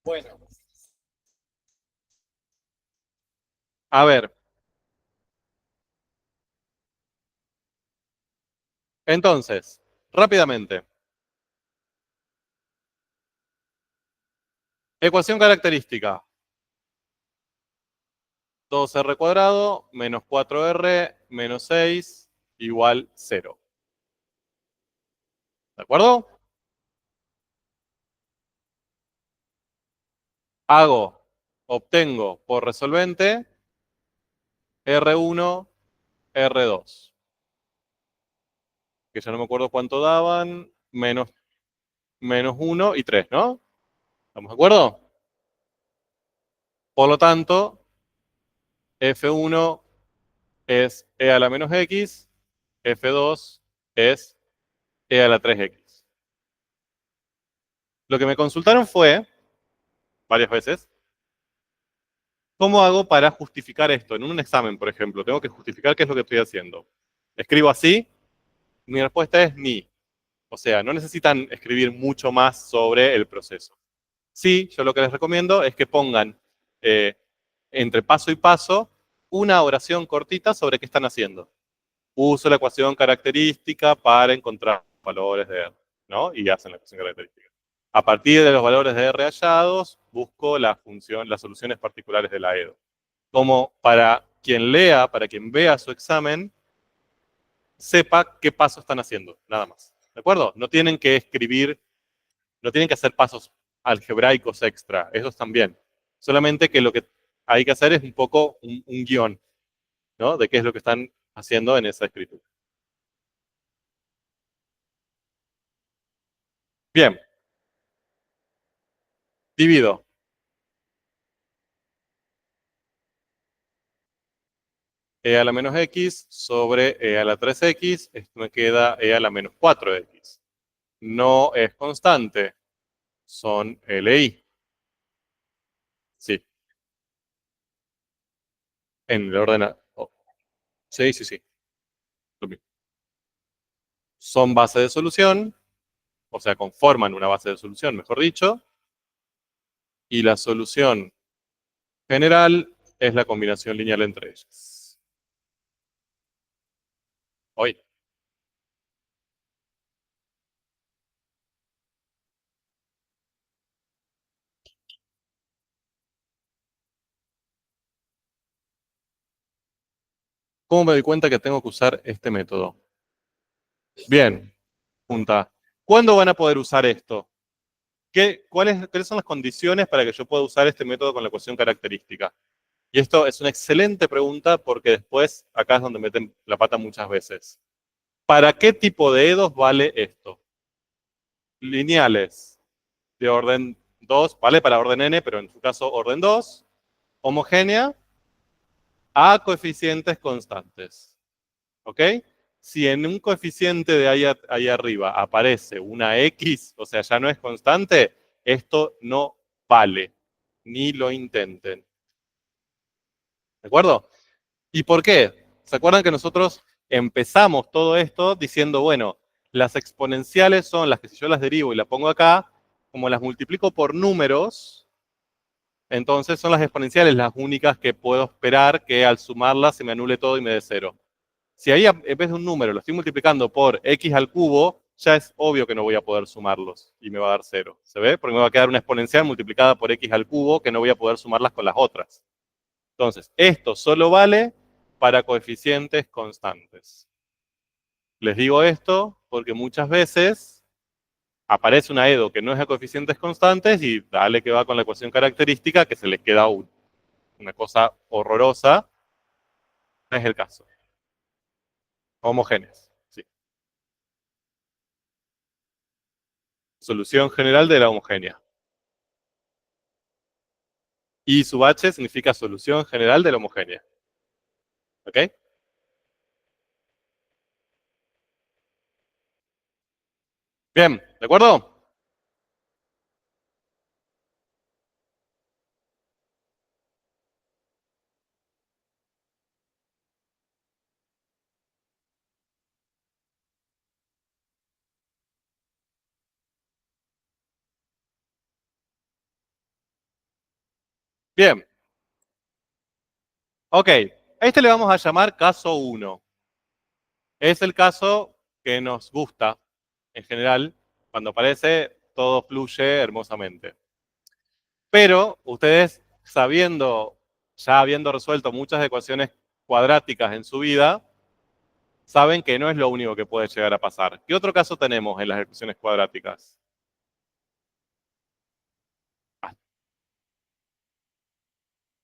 Bueno, a ver, entonces, rápidamente. Ecuación característica. 2r cuadrado menos 4r menos 6 igual 0. ¿De acuerdo? Obtengo por resolvente R1, R2, que ya no me acuerdo cuánto daban, menos 1 y 3, ¿no? ¿Estamos de acuerdo? Por lo tanto, F1 es E a la menos X, F2 es E a la 3X. Lo que me consultaron fue, varias veces, ¿cómo hago para justificar esto? En un examen, por ejemplo, tengo que justificar qué es lo que estoy haciendo. Escribo así, mi respuesta es ni. O sea, no necesitan escribir mucho más sobre el proceso. Sí, yo lo que les recomiendo es que pongan entre paso y paso una oración cortita sobre qué están haciendo. Uso la ecuación característica para encontrar valores de R, ¿no? Y hacen la ecuación característica. A partir de los valores de R hallados, busco las soluciones particulares de la EDO. Como para quien lea, para quien vea su examen, sepa qué paso están haciendo, nada más. ¿De acuerdo? No tienen que escribir, no tienen que hacer pasos algebraicos extra, esos también. Solamente que lo que hay que hacer es un poco un guión, ¿no? De qué es lo que están haciendo en esa escritura. Bien, divido. E a la menos x sobre e a la 3x, esto me queda e a la menos 4x. No es constante, son LI. Sí, en el orden. Oh, sí, sí, sí. Lo mismo. Son base de solución, o sea, conforman una base de solución, mejor dicho, y la solución general es la combinación lineal entre ellas. Hoy, ¿cómo me doy cuenta que tengo que usar este método? Bien, pregunta. ¿Cuándo van a poder usar esto? ¿Cuáles son las condiciones para que yo pueda usar este método con la ecuación característica? Y esto es una excelente pregunta porque después acá es donde meten la pata muchas veces. ¿Para qué tipo de EDOs vale esto? Lineales de orden 2, vale para orden n, pero en su caso orden 2, homogénea, a coeficientes constantes. ¿Ok? Si en un coeficiente de ahí arriba aparece una X, o sea, ya no es constante, esto no vale. Ni lo intenten. ¿De acuerdo? ¿Y por qué? ¿Se acuerdan que nosotros empezamos todo esto diciendo, bueno, las exponenciales son las que si yo las derivo y las pongo acá, como las multiplico por números, entonces son las exponenciales las únicas que puedo esperar que al sumarlas se me anule todo y me dé cero. Si ahí en vez de un número lo estoy multiplicando por x al cubo, ya es obvio que no voy a poder sumarlos y me va a dar cero. ¿Se ve? Porque me va a quedar una exponencial multiplicada por x al cubo que no voy a poder sumarlas con las otras. Entonces, esto solo vale para coeficientes constantes. Les digo esto porque muchas veces aparece una EDO que no es de coeficientes constantes y dale que va con la ecuación característica que se les queda una cosa horrorosa. No es el caso. Homogéneas. Sí. Solución general de la homogénea. Y sub h significa solución general de la homogénea. ¿Ok? Bien, ¿de acuerdo? Bien. Ok. A este le vamos a llamar caso 1. Es el caso que nos gusta, en general, cuando aparece, todo fluye hermosamente. Pero ustedes, ya habiendo resuelto muchas ecuaciones cuadráticas en su vida, saben que no es lo único que puede llegar a pasar. ¿Qué otro caso tenemos en las ecuaciones cuadráticas?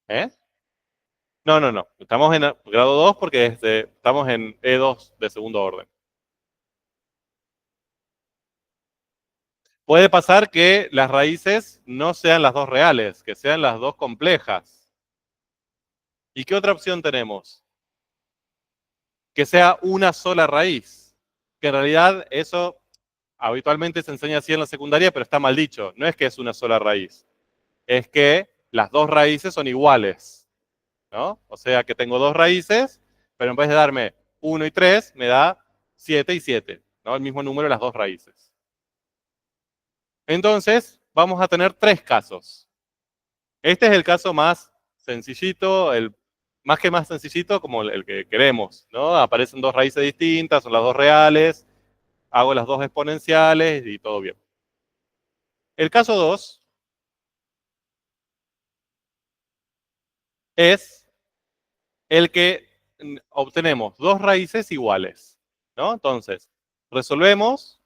¿Eh? No, no, no. Estamos en grado 2 porque estamos en E2 de segundo orden. Puede pasar que las raíces no sean las dos reales, que sean las dos complejas. ¿Y qué otra opción tenemos? Que sea una sola raíz. Que en realidad eso habitualmente se enseña así en la secundaria, pero está mal dicho. No es que es una sola raíz. Es que las dos raíces son iguales. ¿No? O sea que tengo dos raíces, pero en vez de darme 1 y 3, me da 7 y 7. ¿No? El mismo número de las dos raíces. Entonces, vamos a tener tres casos. Este es el caso más sencillito, el más que más sencillito, como el que queremos, ¿no? Aparecen dos raíces distintas, son las dos reales, hago las dos exponenciales y todo bien. El caso 2 es el que obtenemos dos raíces iguales, ¿no? Entonces, resolvemos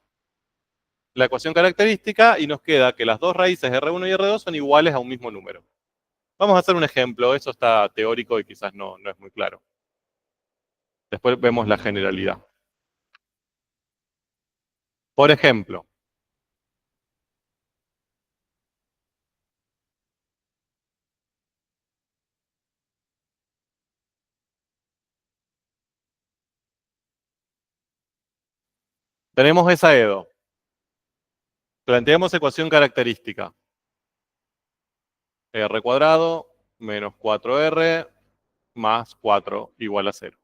la ecuación característica y nos queda que las dos raíces R1 y R2 son iguales a un mismo número. Vamos a hacer un ejemplo, eso está teórico y quizás no es muy claro. Después vemos la generalidad. Por ejemplo, tenemos esa EDO. Planteamos ecuación característica. R cuadrado menos 4R más 4 igual a 0.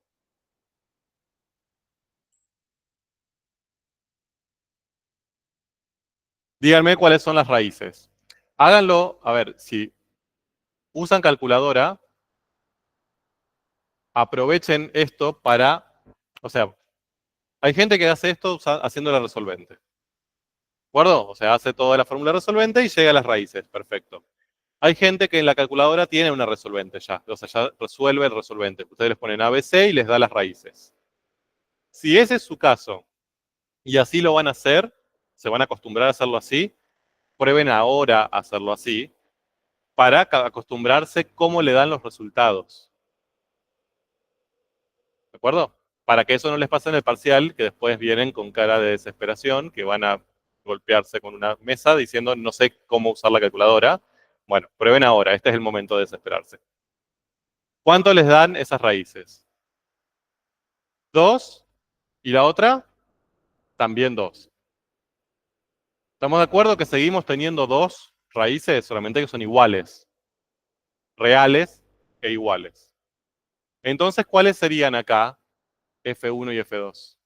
Díganme cuáles son las raíces. Háganlo, a ver, si usan calculadora, aprovechen esto para, o sea, hay gente que hace esto haciendo la resolvente. ¿De acuerdo? O sea, hace toda la fórmula resolvente y llega a las raíces. Perfecto. Hay gente que en la calculadora tiene una resolvente ya. O sea, ya resuelve el resolvente. Ustedes les ponen ABC y les da las raíces. Si ese es su caso, y así lo van a hacer, se van a acostumbrar a hacerlo así, prueben ahora a hacerlo así, para acostumbrarse cómo le dan los resultados. ¿De acuerdo? para que eso no les pase en el parcial, que después vienen con cara de desesperación, que van a golpearse con una mesa diciendo no sé cómo usar la calculadora. Bueno, prueben ahora, este es el momento de desesperarse. ¿Cuánto les dan esas raíces? 2, y la otra, también 2. ¿Estamos de acuerdo que seguimos teniendo dos raíces, solamente que son iguales? Reales e iguales. Entonces, ¿cuáles serían acá F1 y F2?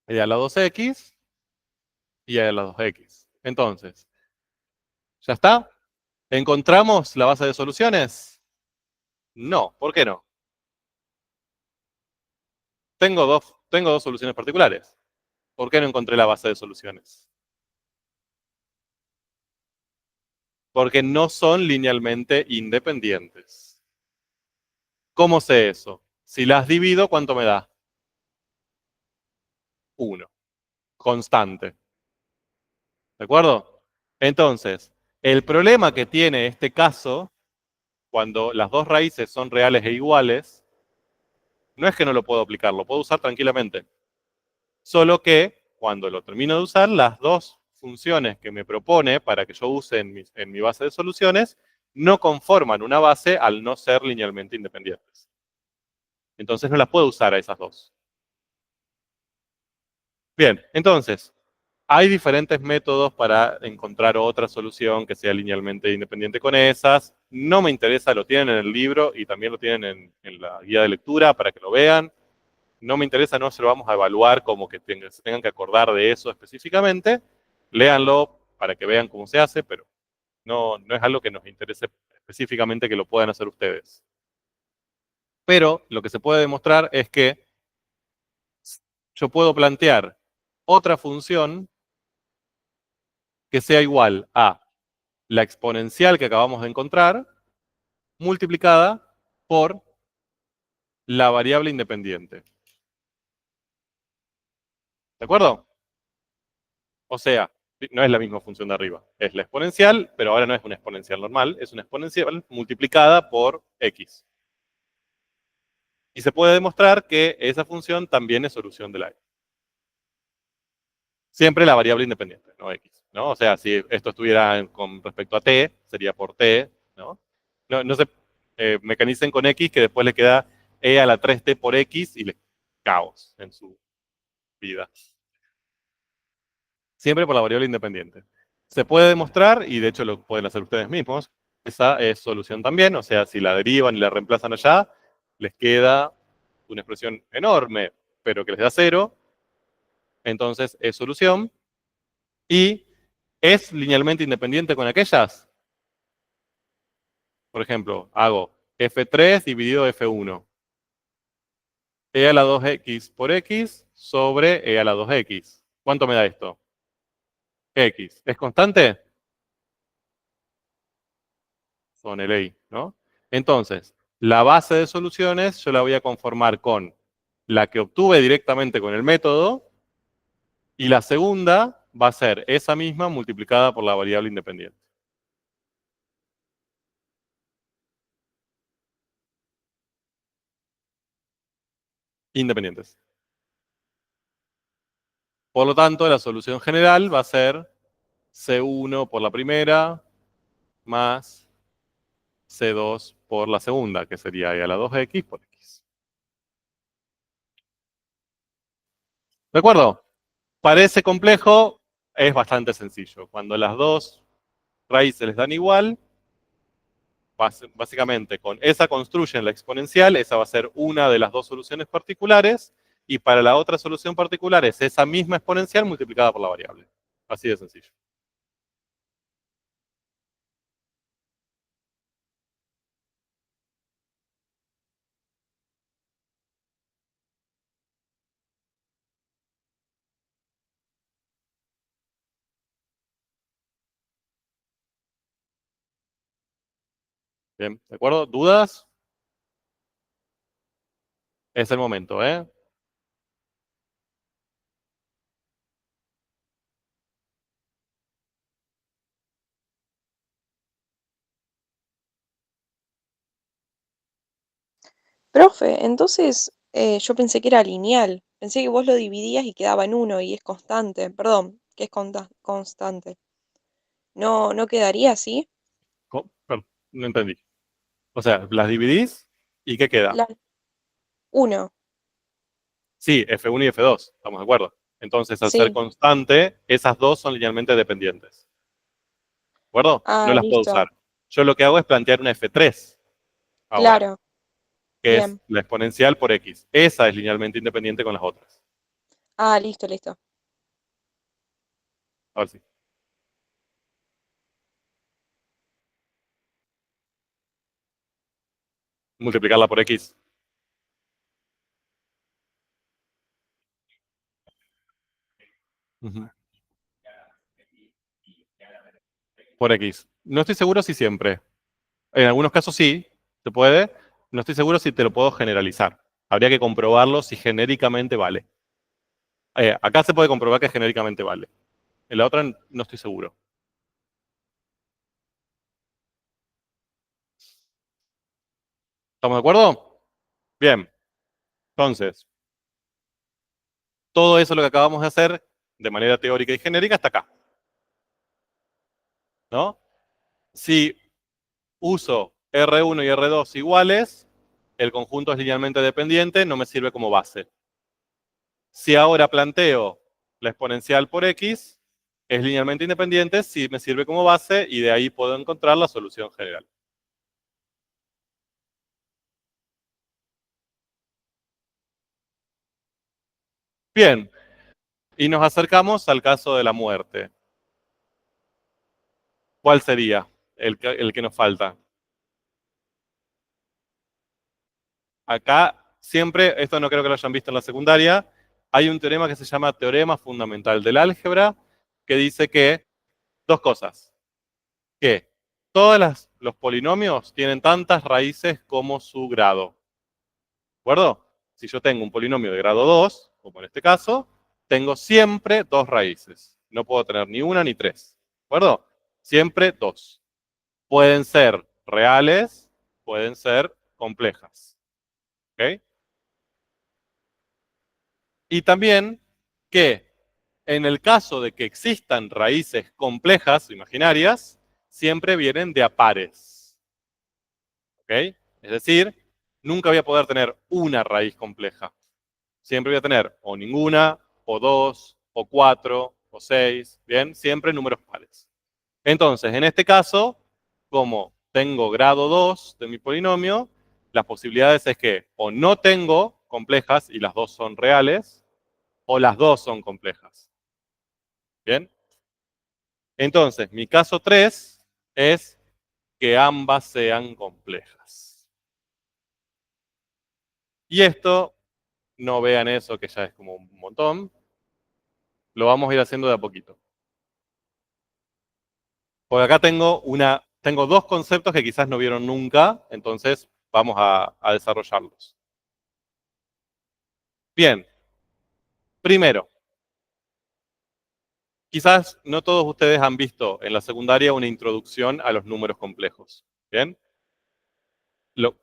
Y a la 2x y a la 2x. Entonces, ¿ya está? ¿Encontramos la base de soluciones? No, ¿por qué no? Tengo dos soluciones particulares. ¿Por qué no encontré la base de soluciones? Porque no son linealmente independientes. ¿Cómo sé eso? Si las divido, ¿cuánto me da? 1. Constante. ¿De acuerdo? Entonces, el problema que tiene este caso, cuando las dos raíces son reales e iguales, no es que no lo puedo aplicar, lo puedo usar tranquilamente. Solo que cuando lo termino de usar, las dos funciones que me propone para que yo use en mi base de soluciones no conforman una base al no ser linealmente independientes. Entonces no las puedo usar a esas dos. Bien, entonces, hay diferentes métodos para encontrar otra solución que sea linealmente independiente con esas. No me interesa, lo tienen en el libro y también lo tienen en la guía de lectura para que lo vean. No me interesa, no se lo vamos a evaluar como que se tengan que acordar de eso específicamente. Léanlo para que vean cómo se hace, pero no es algo que nos interese específicamente que lo puedan hacer ustedes. Pero lo que se puede demostrar es que yo puedo plantear otra función que sea igual a la exponencial que acabamos de encontrar multiplicada por la variable independiente. ¿De acuerdo? O sea, no es la misma función de arriba. Es la exponencial, pero ahora no es una exponencial normal, es una exponencial multiplicada por x. Y se puede demostrar que esa función también es solución de la x. Siempre la variable independiente, no x. ¿No? O sea, si esto estuviera con respecto a t, sería por t. No se mecanicen con x, que después le queda e a la 3t por x y le caos en su vida. Siempre por la variable independiente. Se puede demostrar, y de hecho lo pueden hacer ustedes mismos, esa es solución también, o sea, si la derivan y la reemplazan allá, les queda una expresión enorme, pero que les da 0, entonces es solución, y es linealmente independiente con aquellas. Por ejemplo, hago f3 dividido f1, e a la 2x por x sobre e a la 2x. ¿Cuánto me da esto? X. ¿Es constante? Con el EI, ¿no? Entonces, la base de soluciones yo la voy a conformar con la que obtuve directamente con el método y la segunda va a ser esa misma multiplicada por la variable independiente. Independientes. Por lo tanto, la solución general va a ser C1 por la primera más C2 por la segunda, que sería e a la 2x por x. ¿De acuerdo? Parece complejo, es bastante sencillo. Cuando las dos raíces les dan igual, básicamente con esa construyen la exponencial, esa va a ser una de las dos soluciones particulares, y para la otra solución particular es esa misma exponencial multiplicada por la variable. Así de sencillo. Bien, ¿de acuerdo? ¿Dudas? Es el momento, ¿eh? Profe, entonces yo pensé que era lineal. Pensé que vos lo dividías y quedaba en uno y es constante. Perdón, que es constante. No, no quedaría así. Perdón, no entendí. O sea, las dividís y ¿qué queda? La, uno, Sí, F1 y F2, estamos de acuerdo. Entonces, al ser sí. constante, esas dos son linealmente dependientes. ¿De acuerdo? No Ah, las puedo listo. usar. Yo lo que hago es plantear una F3 ahora, Claro, que es bien. la exponencial por X. Esa es linealmente independiente con las otras. Ah, listo, listo. A ver si. Multiplicarla por X. Ujú. Por X. No estoy seguro si siempre. En algunos casos sí, se puede. No estoy seguro si te lo puedo generalizar. Habría que comprobarlo si genéricamente vale. Acá se puede comprobar que genéricamente vale. En la otra no estoy seguro. ¿Estamos de acuerdo? Bien. Entonces, todo eso lo que acabamos de hacer de manera teórica y genérica está acá. ¿No? Si uso R1 y R2 iguales, el conjunto es linealmente dependiente, no me sirve como base. Si ahora planteo la exponencial por X, es linealmente independiente, sí me sirve como base y de ahí puedo encontrar la solución general. Bien, y nos acercamos al caso de la muerte. ¿Cuál sería el que nos falta? Acá siempre, esto no creo que lo hayan visto en la secundaria, hay un teorema que se llama teorema fundamental del álgebra, que dice que dos cosas, que todos los polinomios tienen tantas raíces como su grado. ¿De acuerdo? Si yo tengo un polinomio de grado 2, como en este caso, tengo siempre dos raíces. No puedo tener ni una ni tres. ¿De acuerdo? Siempre dos. Pueden ser reales, pueden ser complejas. ¿Ok? Y también que en el caso de que existan raíces complejas, imaginarias, siempre vienen de a pares. ¿Ok? Es decir, nunca voy a poder tener una raíz compleja. Siempre voy a tener o ninguna, o dos, o cuatro, o seis, ¿bien? Siempre números pares. Entonces, en este caso, como tengo grado 2 de mi polinomio, las posibilidades es que o no tengo complejas y las dos son reales, o las dos son complejas. ¿Bien? Entonces, mi caso 3 es que ambas sean complejas. Y esto, no vean eso que ya es como un montón, lo vamos a ir haciendo de a poquito. Porque acá tengo dos conceptos que quizás no vieron nunca, entonces vamos a desarrollarlos. Bien, primero, quizás no todos ustedes han visto en la secundaria una introducción a los números complejos. Bien, Lo,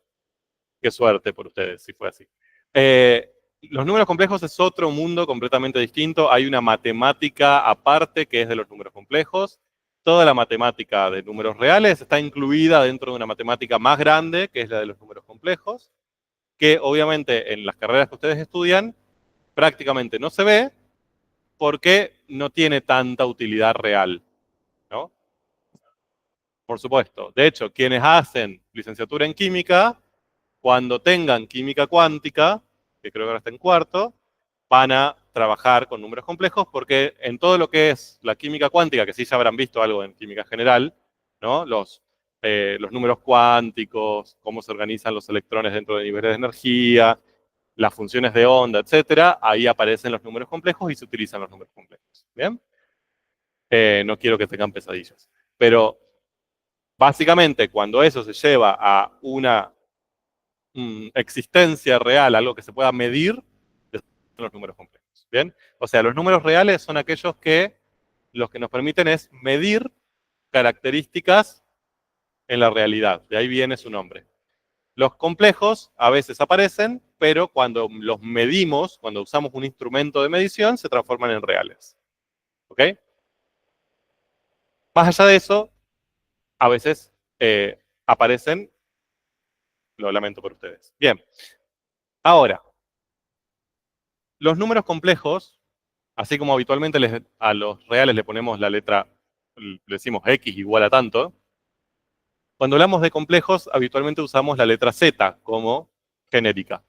qué suerte por ustedes si fue así. Eh, los números complejos es otro mundo completamente distinto. Hay una matemática aparte que es de los números complejos. Toda la matemática de números reales está incluida dentro de una matemática más grande, que es la de los números complejos, que obviamente en las carreras que ustedes estudian prácticamente no se ve porque no tiene tanta utilidad real, ¿no? Por supuesto. De hecho, quienes hacen licenciatura en química, cuando tengan química cuántica, que creo que ahora está en cuarto, van a trabajar con números complejos porque en todo lo que es la química cuántica, que sí ya habrán visto algo en química general, ¿no? Los números cuánticos, cómo se organizan los electrones dentro de niveles de energía, las funciones de onda, etcétera, ahí aparecen los números complejos y se utilizan los números complejos. ¿Bien? No quiero que tengan pesadillas. Pero básicamente, cuando eso se lleva a una existencia real, algo que se pueda medir, son los números complejos. ¿Bien? O sea, los números reales son aquellos que los que nos permiten es medir características en la realidad. De ahí viene su nombre. Los complejos a veces aparecen, pero cuando los medimos, cuando usamos un instrumento de medición, se transforman en reales. ¿Ok? Más allá de eso, a veces aparecen, lo lamento por ustedes. Bien, ahora, los números complejos, así como habitualmente a los reales le ponemos la letra, le decimos X igual a tanto, cuando hablamos de complejos, habitualmente usamos la letra Z como genérica.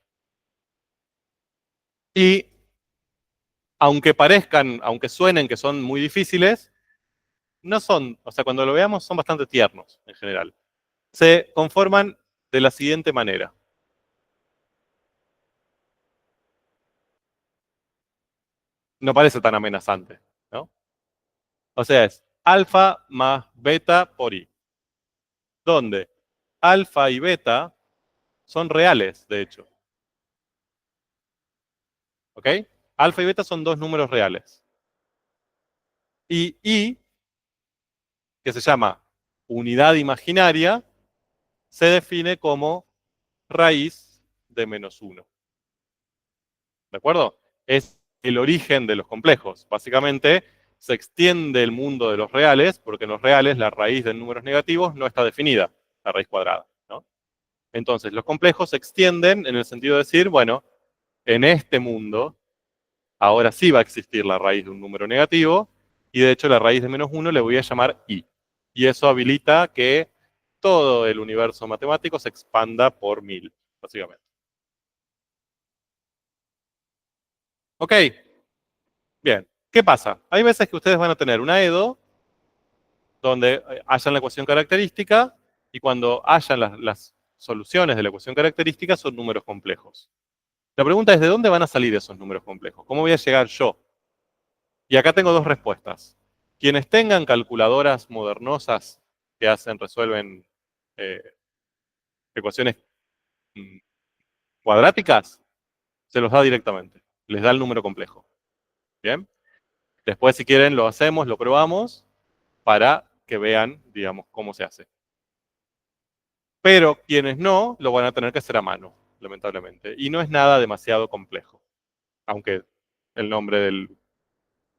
Y aunque parezcan, aunque suenen que son muy difíciles, no son, o sea, cuando lo veamos son bastante tiernos en general. Se conforman de la siguiente manera. No parece tan amenazante, ¿no? O sea, es alfa más beta por i, donde alfa y beta son reales, de hecho. ¿Ok? Alfa y beta son dos números reales. Y i, que se llama unidad imaginaria, se define como raíz de menos 1. ¿De acuerdo? Es el origen de los complejos. Básicamente, se extiende el mundo de los reales, porque en los reales la raíz de números negativos no está definida, la raíz cuadrada, ¿no? Entonces, los complejos se extienden en el sentido de decir, bueno, en este mundo, ahora sí va a existir la raíz de un número negativo, y de hecho la raíz de menos 1 le voy a llamar i. Y eso habilita que todo el universo matemático se expanda por 1000, básicamente. Ok, bien. ¿Qué pasa? Hay veces que ustedes van a tener una EDO donde hayan la ecuación característica y cuando hayan las soluciones de la ecuación característica son números complejos. La pregunta es, ¿de dónde van a salir esos números complejos? ¿Cómo voy a llegar yo? Y acá tengo dos respuestas. Quienes tengan calculadoras modernosas que resuelven eh, ecuaciones mm, cuadráticas, se los da directamente. Les da el número complejo. ¿Bien? Después, si quieren, lo hacemos, lo probamos para que vean, digamos, cómo se hace. Pero quienes no, lo van a tener que hacer a mano, lamentablemente. Y no es nada demasiado complejo, aunque el nombre del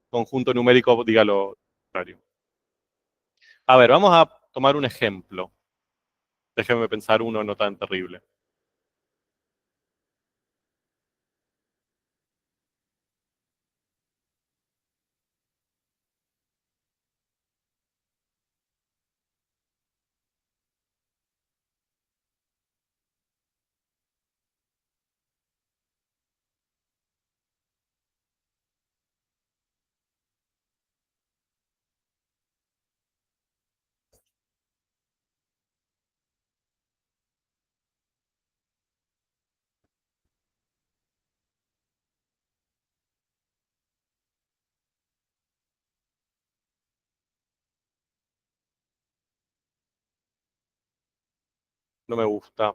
conjunto numérico diga lo contrario. A ver, vamos a tomar un ejemplo. Déjenme pensar uno no tan terrible. No me gusta.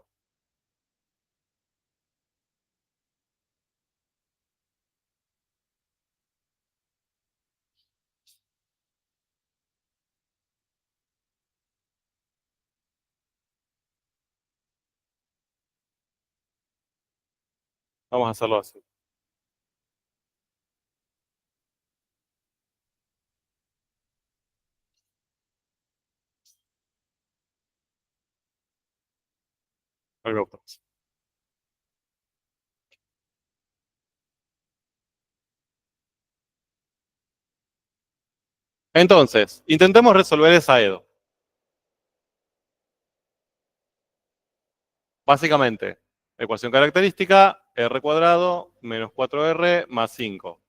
Vamos a hacerlo así. A mí me gusta más. Entonces, intentemos resolver esa EDO. Básicamente, ecuación característica, r cuadrado menos 4r más 5.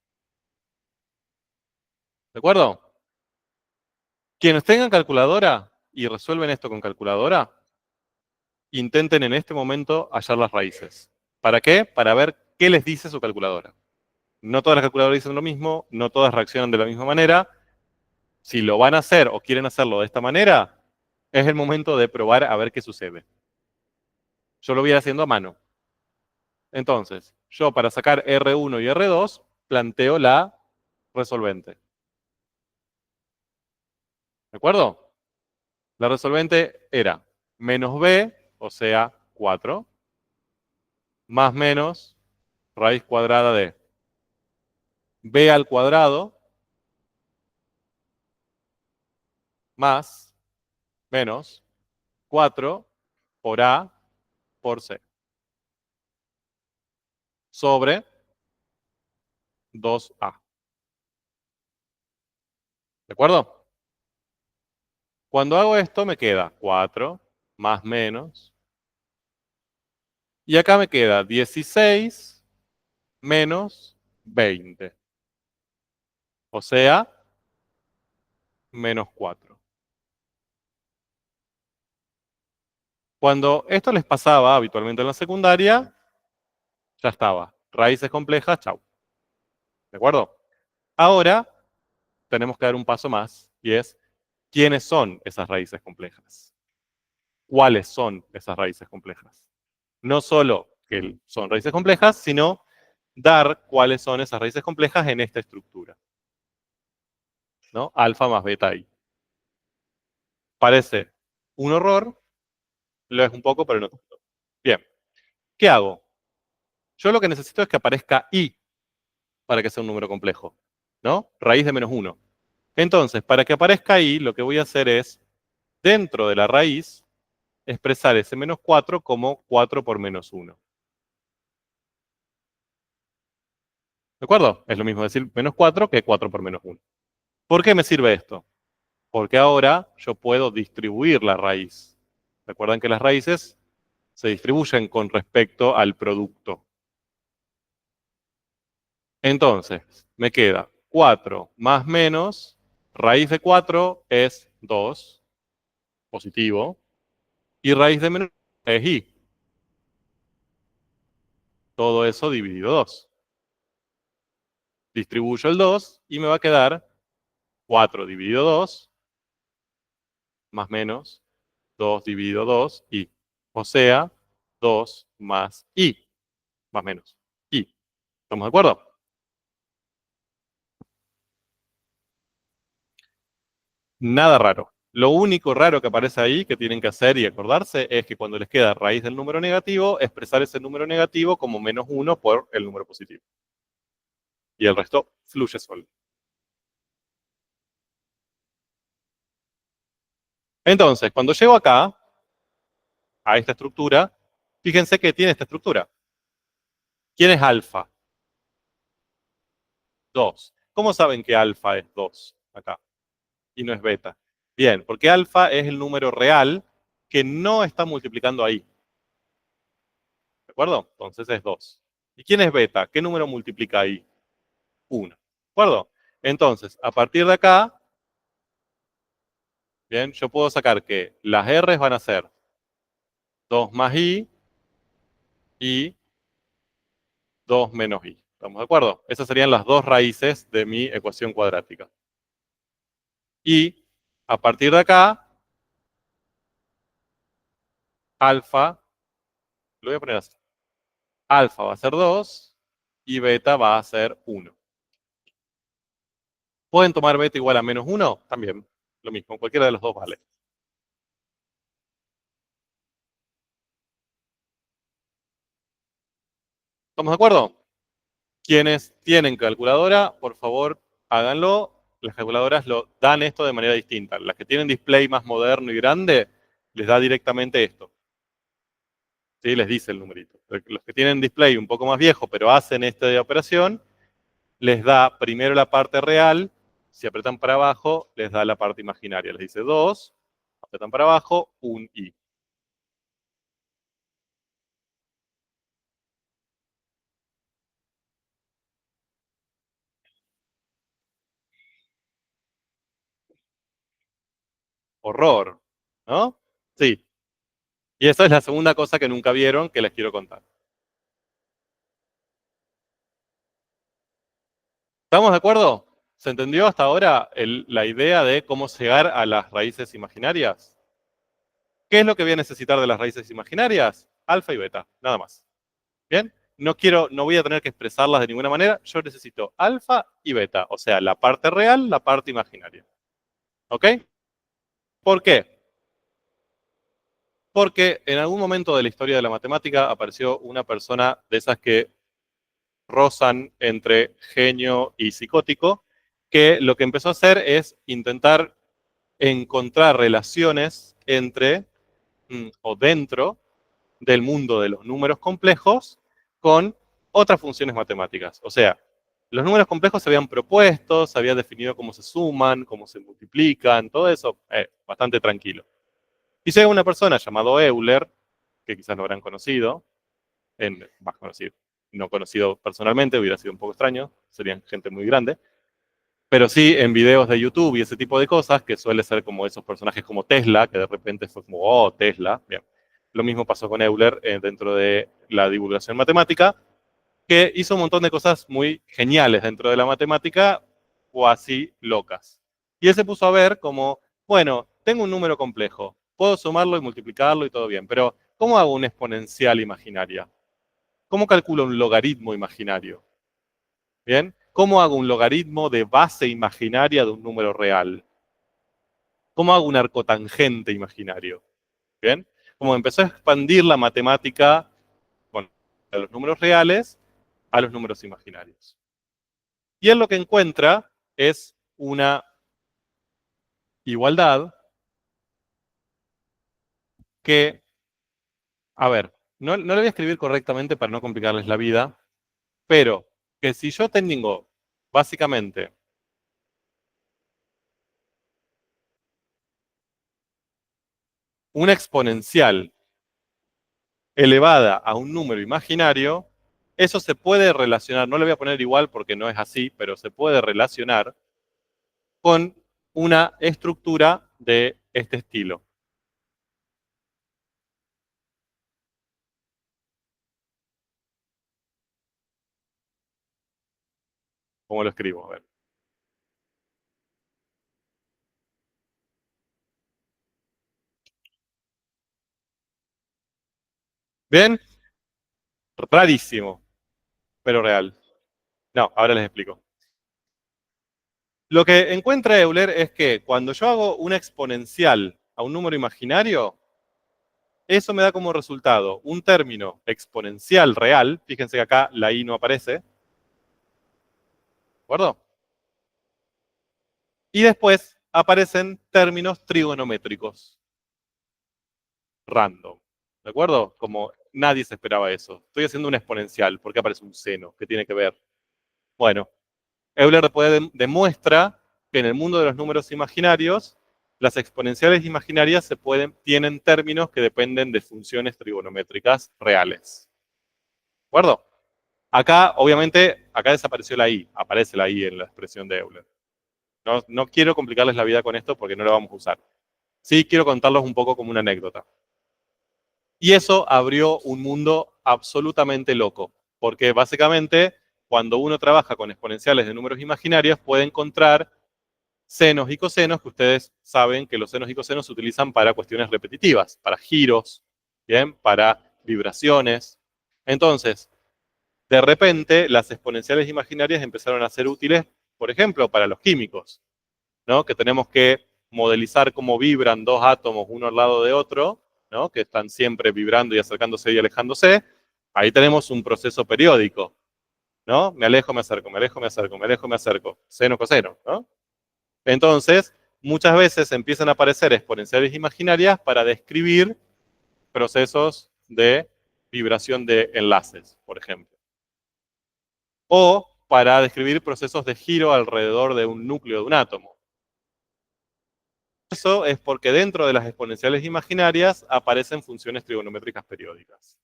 ¿De acuerdo? Quienes tengan calculadora y resuelven esto con calculadora, intenten en este momento hallar las raíces. ¿Para qué? Para ver qué les dice su calculadora. No todas las calculadoras dicen lo mismo, no todas reaccionan de la misma manera. Si lo van a hacer o quieren hacerlo de esta manera, es el momento de probar a ver qué sucede. Yo lo voy a ir haciendo a mano. Entonces, yo para sacar R1 y R2, planteo la resolvente. ¿De acuerdo? La resolvente era menos B, o sea, 4, más menos raíz cuadrada de b al cuadrado más menos 4 por a por c sobre 2a. ¿De acuerdo? Cuando hago esto me queda 4 más menos. Y acá me queda 16 menos 20. O sea, menos 4. Cuando esto les pasaba habitualmente en la secundaria, ya estaba. Raíces complejas, chau. ¿De acuerdo? Ahora tenemos que dar un paso más y es, ¿quiénes son esas raíces complejas? ¿Cuáles son esas raíces complejas? No solo que son raíces complejas, sino dar cuáles son esas raíces complejas en esta estructura, ¿no? Alfa más beta i. Parece un horror, lo es un poco, pero no tanto. Bien, ¿qué hago? Yo lo que necesito es que aparezca i para que sea un número complejo, ¿no? Raíz de menos 1. Entonces, para que aparezca i, lo que voy a hacer es, dentro de la raíz, expresar ese menos 4 como 4 por menos 1. ¿De acuerdo? Es lo mismo decir menos 4 que 4 por menos 1. ¿Por qué me sirve esto? Porque ahora yo puedo distribuir la raíz. Recuerdan que las raíces se distribuyen con respecto al producto. Entonces, me queda 4 más menos, raíz de 4 es 2, positivo, y raíz de menos es i. Todo eso dividido 2. Distribuyo el 2 y me va a quedar 4 dividido 2 más menos 2 dividido 2 i. O sea, 2 más i, más menos i. ¿Estamos de acuerdo? Nada raro. Lo único raro que aparece ahí que tienen que hacer y acordarse es que cuando les queda raíz del número negativo, expresar ese número negativo como menos 1 por el número positivo. Y el resto fluye solo. Entonces, cuando llego acá, a esta estructura, fíjense que tiene esta estructura. ¿Quién es alfa? 2. ¿Cómo saben que alfa es 2 acá? Y no es beta. Bien, porque alfa es el número real que no está multiplicando ahí. ¿De acuerdo? Entonces es 2. ¿Y quién es beta? ¿Qué número multiplica ahí? 1. ¿De acuerdo? Entonces, a partir de acá, bien, yo puedo sacar que las R's van a ser 2 más i y 2 menos i. ¿Estamos de acuerdo? Esas serían las dos raíces de mi ecuación cuadrática. Y a partir de acá, alfa, lo voy a poner así. Alfa va a ser 2 y beta va a ser 1. ¿Pueden tomar beta igual a menos 1? También, lo mismo, cualquiera de los dos vale. ¿Estamos de acuerdo? Quienes tienen calculadora, por favor, háganlo. Las calculadoras lo dan esto de manera distinta. Las que tienen display más moderno y grande, les da directamente esto. ¿Sí? Les dice el numerito. Los que tienen display un poco más viejo, pero hacen esta operación, les da primero la parte real. Si apretan para abajo, les da la parte imaginaria. Les dice 2, apretan para abajo, un i. Horror, ¿no? Sí. Y esa es la segunda cosa que nunca vieron que les quiero contar. ¿Estamos de acuerdo? ¿Se entendió hasta ahora la idea de cómo llegar a las raíces imaginarias? ¿Qué es lo que voy a necesitar de las raíces imaginarias? Alfa y beta, nada más. ¿Bien? No voy a tener que expresarlas de ninguna manera. Yo necesito alfa y beta, o sea, la parte real, la parte imaginaria. ¿Ok? ¿Por qué? Porque en algún momento de la historia de la matemática apareció una persona de esas que rozan entre genio y psicótico, que lo que empezó a hacer es intentar encontrar relaciones entre o dentro del mundo de los números complejos con otras funciones matemáticas. O sea, los números complejos se habían propuesto, se había definido cómo se suman, cómo se multiplican, todo eso, bastante tranquilo. Y llega una persona llamado Euler, que quizás lo habrán conocido, más conocido, no conocido personalmente, hubiera sido un poco extraño, serían gente muy grande, pero sí en videos de YouTube y ese tipo de cosas, que suele ser como esos personajes como Tesla, que de repente fue como, oh, Tesla, bien. Lo mismo pasó con Euler dentro de la divulgación matemática, que hizo un montón de cosas muy geniales dentro de la matemática o así locas. Y él se puso a ver como, bueno, tengo un número complejo, puedo sumarlo y multiplicarlo y todo bien, pero ¿cómo hago una exponencial imaginaria? ¿Cómo calculo un logaritmo imaginario? ¿Bien? ¿Cómo hago un logaritmo de base imaginaria de un número real? ¿Cómo hago un arcotangente imaginario? ¿Bien? Como empezó a expandir la matemática, bueno, de los números reales a los números imaginarios. Y él lo que encuentra es una igualdad que, a ver, no le voy a escribir correctamente para no complicarles la vida, pero que si yo tengo básicamente una exponencial elevada a un número imaginario, eso se puede relacionar, no le voy a poner igual porque no es así, pero se puede relacionar con una estructura de este estilo. ¿Cómo lo escribo? A ver. ¿Bien? Rarísimo, pero real. No, ahora les explico. Lo que encuentra Euler es que cuando yo hago una exponencial a un número imaginario, eso me da como resultado un término exponencial real. Fíjense que acá la i no aparece, ¿de acuerdo? Y después aparecen términos trigonométricos, random, ¿de acuerdo? Como nadie se esperaba eso. Estoy haciendo una exponencial, ¿por qué aparece un seno? ¿Qué tiene que ver? Bueno, Euler después demuestra que en el mundo de los números imaginarios, las exponenciales imaginarias tienen términos que dependen de funciones trigonométricas reales. ¿De acuerdo? Acá, obviamente, acá desapareció la i, aparece la i en la expresión de Euler. No quiero complicarles la vida con esto porque no lo vamos a usar. Sí quiero contarlos un poco como una anécdota. Y eso abrió un mundo absolutamente loco, porque básicamente cuando uno trabaja con exponenciales de números imaginarios puede encontrar senos y cosenos, que ustedes saben que los senos y cosenos se utilizan para cuestiones repetitivas, para giros, ¿bien? Para vibraciones. Entonces, de repente, las exponenciales imaginarias empezaron a ser útiles, por ejemplo, para los químicos, ¿no? Que tenemos que modelizar cómo vibran dos átomos uno al lado de otro, ¿no? Que están siempre vibrando y acercándose y alejándose. Ahí tenemos un proceso periódico, ¿no? Me alejo, me acerco, me alejo, me acerco, me alejo, me acerco, seno, coseno, ¿no? Entonces, muchas veces empiezan a aparecer exponenciales imaginarias para describir procesos de vibración de enlaces, por ejemplo. O para describir procesos de giro alrededor de un núcleo de un átomo. Eso es porque dentro de las exponenciales imaginarias aparecen funciones trigonométricas periódicas.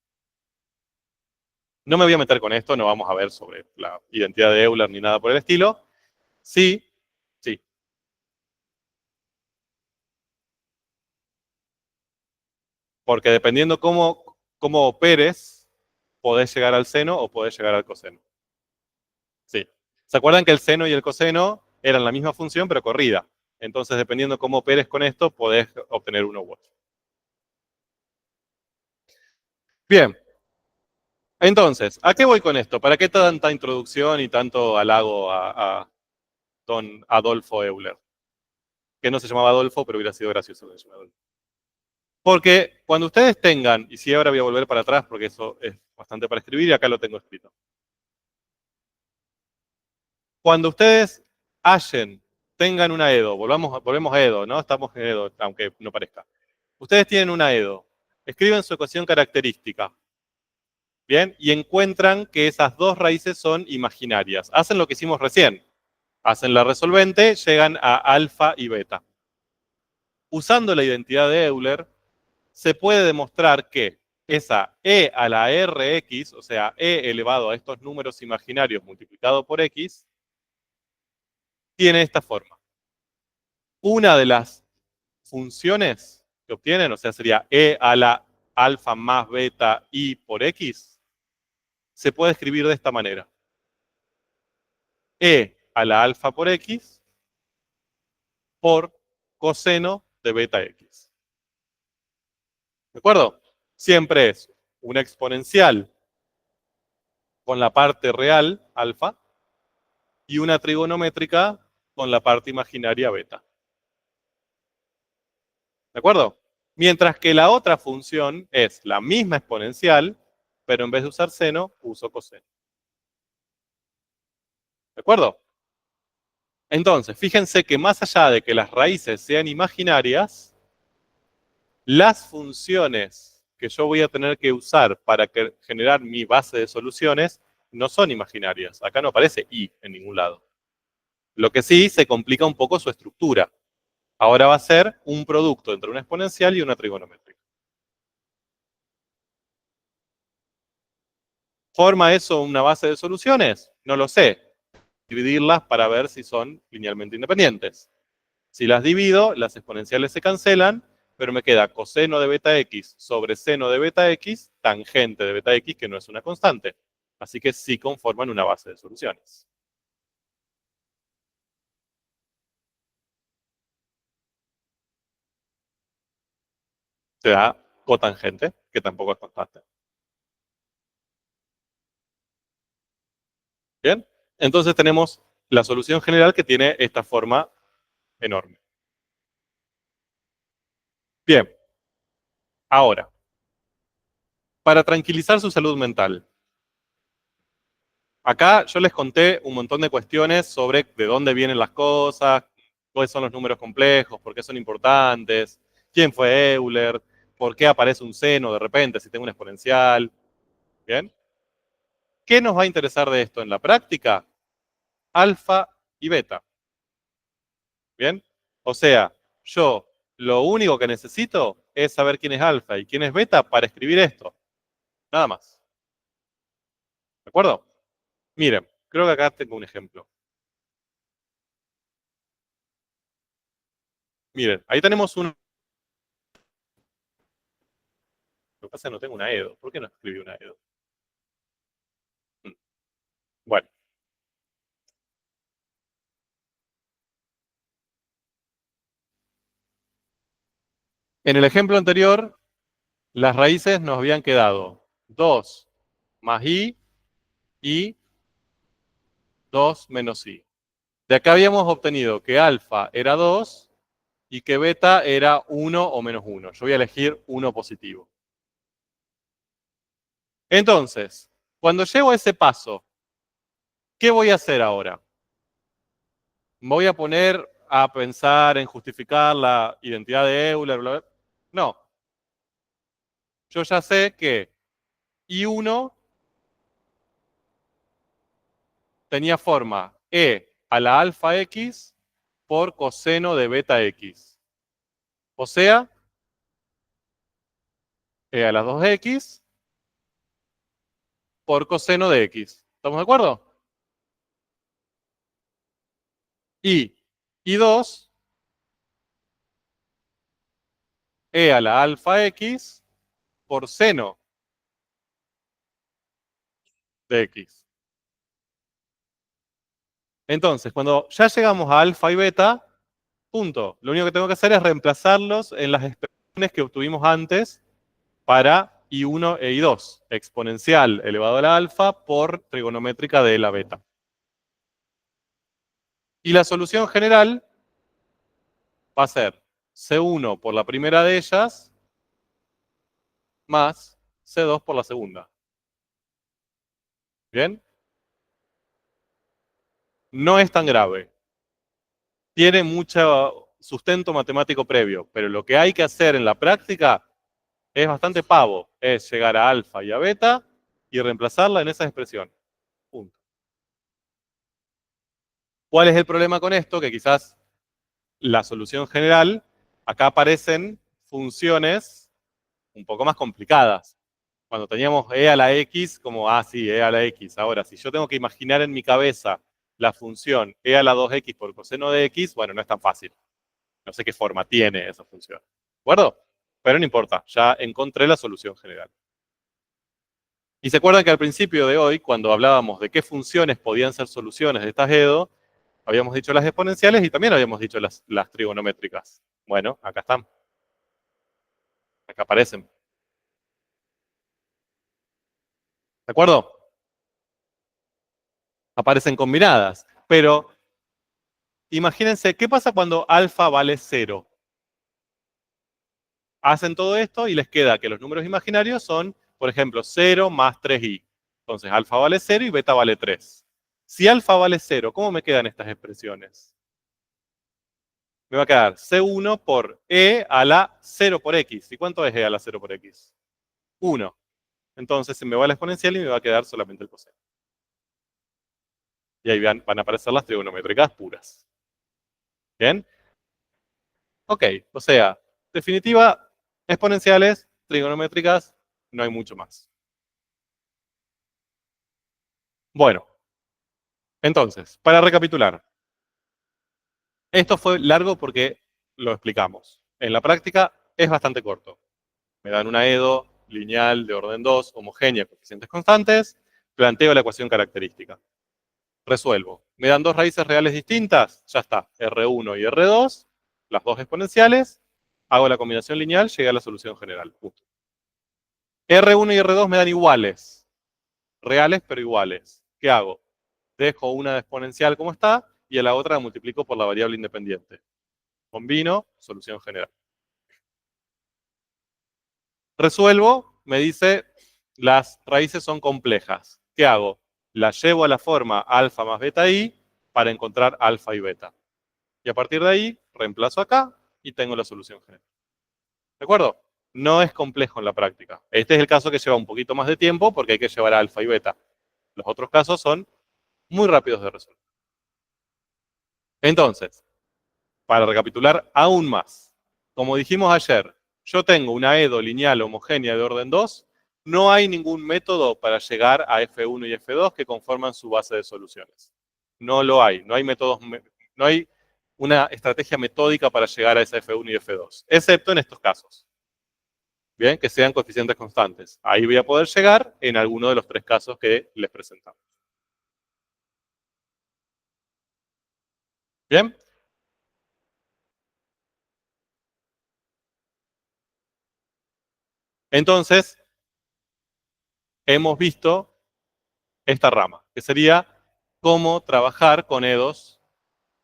No me voy a meter con esto, no vamos a ver sobre la identidad de Euler ni nada por el estilo. Sí, sí. Porque dependiendo cómo operes, podés llegar al seno o podés llegar al coseno. Sí. ¿Se acuerdan que el seno y el coseno eran la misma función pero corrida? Entonces, dependiendo cómo operes con esto, podés obtener uno u otro. Bien. Entonces, ¿a qué voy con esto? ¿Para qué tanta introducción y tanto halago a don Adolfo Euler? Que no se llamaba Adolfo, pero hubiera sido gracioso que se llamara Adolfo. Porque cuando ustedes tengan, y si ahora voy a volver para atrás porque eso es bastante para escribir y acá lo tengo escrito. Cuando ustedes tengan una EDO, volvemos a EDO, ¿no? Estamos en EDO, aunque no parezca. Ustedes tienen una EDO, escriben su ecuación característica, ¿bien? Y encuentran que esas dos raíces son imaginarias. Hacen lo que hicimos recién. Hacen la resolvente, llegan a alfa y beta. Usando la identidad de Euler, se puede demostrar que esa e a la rx, o sea, e elevado a estos números imaginarios multiplicado por x, tiene esta forma. Una de las funciones que obtienen, o sea, sería e a la alfa más beta i por x, se puede escribir de esta manera. E a la alfa por x por coseno de beta x. ¿De acuerdo? Siempre es una exponencial con la parte real, alfa, y una trigonométrica con la parte imaginaria, beta. ¿De acuerdo? Mientras que la otra función es la misma exponencial, pero en vez de usar seno, uso coseno. ¿De acuerdo? Entonces, fíjense que más allá de que las raíces sean imaginarias, las funciones que yo voy a tener que usar para generar mi base de soluciones no son imaginarias. Acá no aparece i en ningún lado. Lo que sí se complica un poco su estructura. Ahora va a ser un producto entre una exponencial y una trigonométrica. ¿Forma eso una base de soluciones? No lo sé. Dividirlas para ver si son linealmente independientes. Si las divido, las exponenciales se cancelan, pero me queda coseno de beta x sobre seno de beta x, tangente de beta x, que no es una constante. Así que sí conforman una base de soluciones. Te da cotangente, que tampoco es constante. ¿Bien? Entonces tenemos la solución general que tiene esta forma enorme. Bien. Ahora, para tranquilizar su salud mental. Acá yo les conté un montón de cuestiones sobre de dónde vienen las cosas, cuáles son los números complejos, por qué son importantes, quién fue Euler, por qué aparece un seno de repente si tengo una exponencial. ¿Bien? ¿Qué nos va a interesar de esto en la práctica? Alfa y beta. ¿Bien? O sea, yo lo único que necesito es saber quién es alfa y quién es beta para escribir esto. Nada más. ¿De acuerdo? Miren, creo que acá tengo un ejemplo. Miren, ahí tenemos un... Lo que pasa es que no tengo una EDO. ¿Por qué no escribí una EDO? Bueno, en el ejemplo anterior, las raíces nos habían quedado 2 más y 2 menos i. De acá habíamos obtenido que alfa era 2 y que beta era 1 o menos 1. Yo voy a elegir 1 positivo. Entonces, cuando llego a ese paso, ¿qué voy a hacer ahora? ¿Me voy a poner a pensar en justificar la identidad de Euler? Bla, bla? No. Yo ya sé que I1 tenía forma e a la alfa x por coseno de beta x. O sea, e a las 2x por coseno de x. ¿Estamos de acuerdo? Y I2 e a la alfa x por seno de x. Entonces, cuando ya llegamos a alfa y beta, punto. Lo único que tengo que hacer es reemplazarlos en las expresiones que obtuvimos antes para I1 e I2. Exponencial elevado a la alfa por trigonométrica de la beta. Y la solución general va a ser C1 por la primera de ellas más C2 por la segunda. ¿Bien? No es tan grave. Tiene mucho sustento matemático previo, pero lo que hay que hacer en la práctica es bastante pavo. Es llegar a alfa y a beta y reemplazarla en esa expresión. Punto. ¿Cuál es el problema con esto? Que quizás la solución general, acá aparecen funciones un poco más complicadas. Cuando teníamos e a la x, como, sí, e a la x. Ahora, si yo tengo que imaginar en mi cabeza la función e a la 2x por coseno de x, bueno, no es tan fácil. No sé qué forma tiene esa función. ¿De acuerdo? Pero no importa, ya encontré la solución general. Y se acuerdan que al principio de hoy, cuando hablábamos de qué funciones podían ser soluciones de estas EDO, habíamos dicho las exponenciales y también habíamos dicho las trigonométricas. Bueno, acá están. Acá aparecen. ¿De acuerdo? Aparecen combinadas. Pero imagínense, ¿qué pasa cuando alfa vale 0? Hacen todo esto y les queda que los números imaginarios son, por ejemplo, 0 más 3i. Entonces, alfa vale 0 y beta vale 3. Si alfa vale 0, ¿cómo me quedan estas expresiones? Me va a quedar C1 por E a la 0 por X. ¿Y cuánto es E a la 0 por X? 1. Entonces se me va la exponencial y me va a quedar solamente el coseno. Y ahí van a aparecer las trigonométricas puras. ¿Bien? Ok, o sea, definitiva, exponenciales, trigonométricas, no hay mucho más. Bueno, entonces, para recapitular, esto fue largo porque lo explicamos. En la práctica es bastante corto. Me dan una EDO lineal de orden 2, homogénea, coeficientes constantes, planteo la ecuación característica. Resuelvo. Me dan dos raíces reales distintas, ya está, R1 y R2, las dos exponenciales, hago la combinación lineal, llegué a la solución general. Punto. R1 y R2 me dan iguales, reales pero iguales. ¿Qué hago? Dejo una exponencial como está y a la otra la multiplico por la variable independiente. Combino, solución general. Resuelvo, me dice, las raíces son complejas. ¿Qué hago? Las llevo a la forma alfa más beta i para encontrar alfa y beta. Y a partir de ahí, reemplazo acá y tengo la solución general. ¿De acuerdo? No es complejo en la práctica. Este es el caso que lleva un poquito más de tiempo porque hay que llevar alfa y beta. Los otros casos son muy rápidos de resolver. Entonces, para recapitular aún más, como dijimos ayer, yo tengo una EDO lineal homogénea de orden 2, no hay ningún método para llegar a F1 y F2 que conforman su base de soluciones. No lo hay, no hay métodos, no hay una estrategia metódica para llegar a esa F1 y F2, excepto en estos casos. Bien, que sean coeficientes constantes. Ahí voy a poder llegar en alguno de los tres casos que les presentamos. Bien. Entonces, hemos visto esta rama, que sería cómo trabajar con EDOs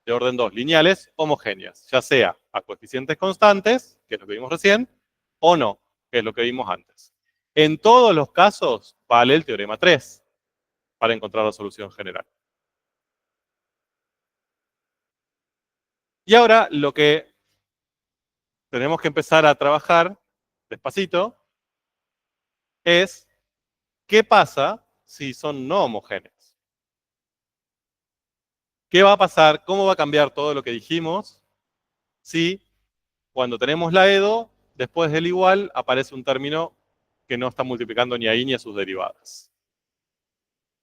de orden 2 lineales homogéneas, ya sea a coeficientes constantes, que es lo que vimos recién, o no, que es lo que vimos antes. En todos los casos vale el teorema 3 para encontrar la solución general. Y ahora lo que tenemos que empezar a trabajar despacito es qué pasa si son no homogéneas. ¿Qué va a pasar? ¿Cómo va a cambiar todo lo que dijimos si cuando tenemos la EDO, después del igual, aparece un término que no está multiplicando ni a i ni a sus derivadas?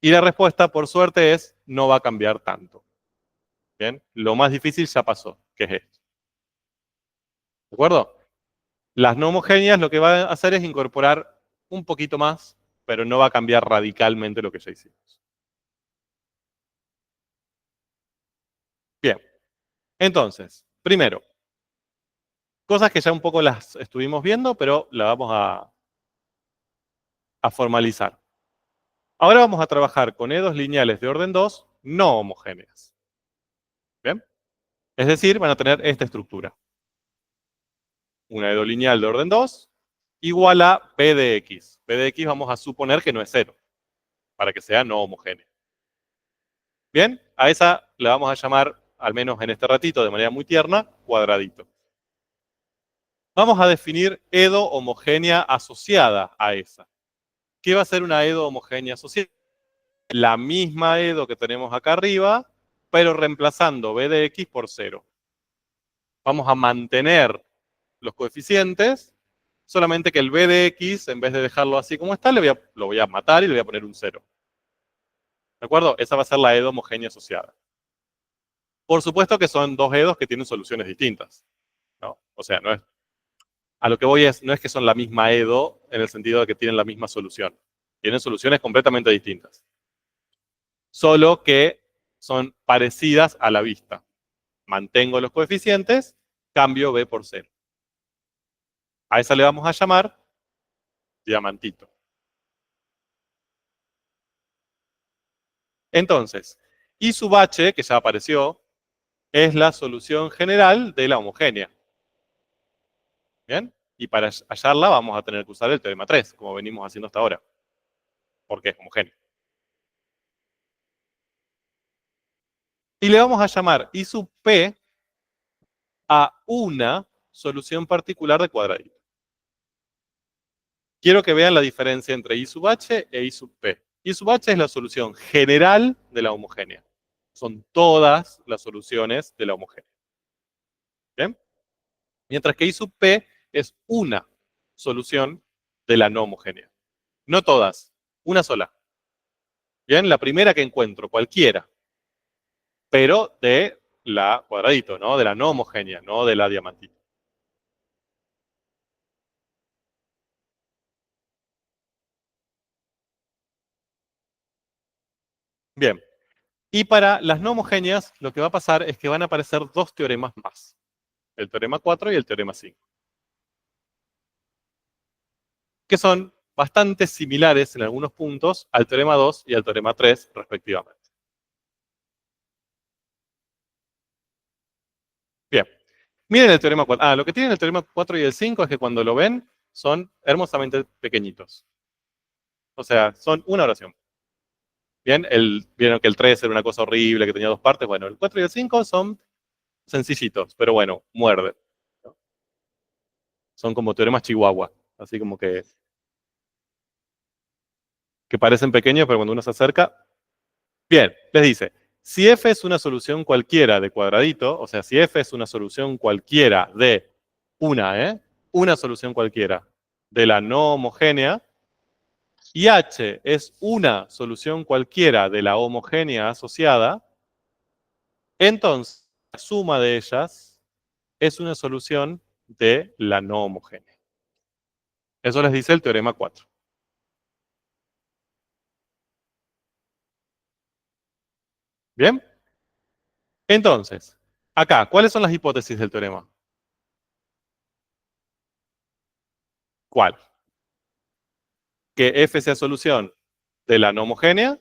Y la respuesta, por suerte, es no va a cambiar tanto. ¿Bien? Lo más difícil ya pasó, que es esto. ¿De acuerdo? Las no homogéneas lo que va a hacer es incorporar un poquito más, pero no va a cambiar radicalmente lo que ya hicimos. Bien. Entonces, primero, cosas que ya un poco las estuvimos viendo, pero las vamos a formalizar. Ahora vamos a trabajar con EDOs lineales de orden 2 no homogéneas. ¿Bien? Es decir, van a tener esta estructura. Una EDO lineal de orden 2 igual a P de X. P de X vamos a suponer que no es 0, para que sea no homogénea. Bien, a esa le vamos a llamar, al menos en este ratito, de manera muy tierna, cuadradito. Vamos a definir EDO homogénea asociada a esa. ¿Qué va a ser una EDO homogénea asociada? La misma EDO que tenemos acá arriba, pero reemplazando B de X por 0. Vamos a mantener los coeficientes, solamente que el B de X, en vez de dejarlo así como está, lo voy a matar y le voy a poner un 0. ¿De acuerdo? Esa va a ser la EDO homogénea asociada. Por supuesto que son dos EDOs que tienen soluciones distintas, ¿no? O sea, a lo que voy no es que son la misma EDO en el sentido de que tienen la misma solución. Tienen soluciones completamente distintas. Solo que son parecidas a la vista. Mantengo los coeficientes, cambio B por 0. A esa le vamos a llamar diamantito. Entonces, I sub H, que ya apareció, es la solución general de la homogénea. ¿Bien? Y para hallarla vamos a tener que usar el teorema 3, como venimos haciendo hasta ahora, porque es homogénea. Y le vamos a llamar I sub P a una solución particular de cuadradito. Quiero que vean la diferencia entre I sub H e I sub P. I sub H es la solución general de la homogénea. Son todas las soluciones de la homogénea. ¿Bien? Mientras que I sub P es una solución de la no homogénea. No todas, una sola. Bien, la primera que encuentro, cualquiera, pero de la cuadradito, ¿no? De la no homogénea, no de la diamantita. Bien, y para las no homogéneas, lo que va a pasar es que van a aparecer dos teoremas más. El teorema 4 y el teorema 5. Que son bastante similares en algunos puntos al teorema 2 y al teorema 3, respectivamente. Bien, miren el teorema 4. Lo que tienen el teorema 4 y el 5 es que cuando lo ven, son hermosamente pequeñitos. O sea, son una oración. Bien, vieron que el 3 era una cosa horrible, que tenía dos partes. Bueno, el 4 y el 5 son sencillitos, pero bueno, muerden, ¿no? Son como teoremas chihuahua, así como que parecen pequeños, pero cuando uno se acerca. Bien, les dice, si f es una solución cualquiera de cuadradito, o sea, si f es una solución cualquiera de una solución cualquiera de la no homogénea, y h es una solución cualquiera de la homogénea asociada, entonces la suma de ellas es una solución de la no homogénea. Eso les dice el teorema 4. ¿Bien? Entonces, acá, ¿cuáles son las hipótesis del teorema? ¿Cuál? Que f sea solución de la no homogénea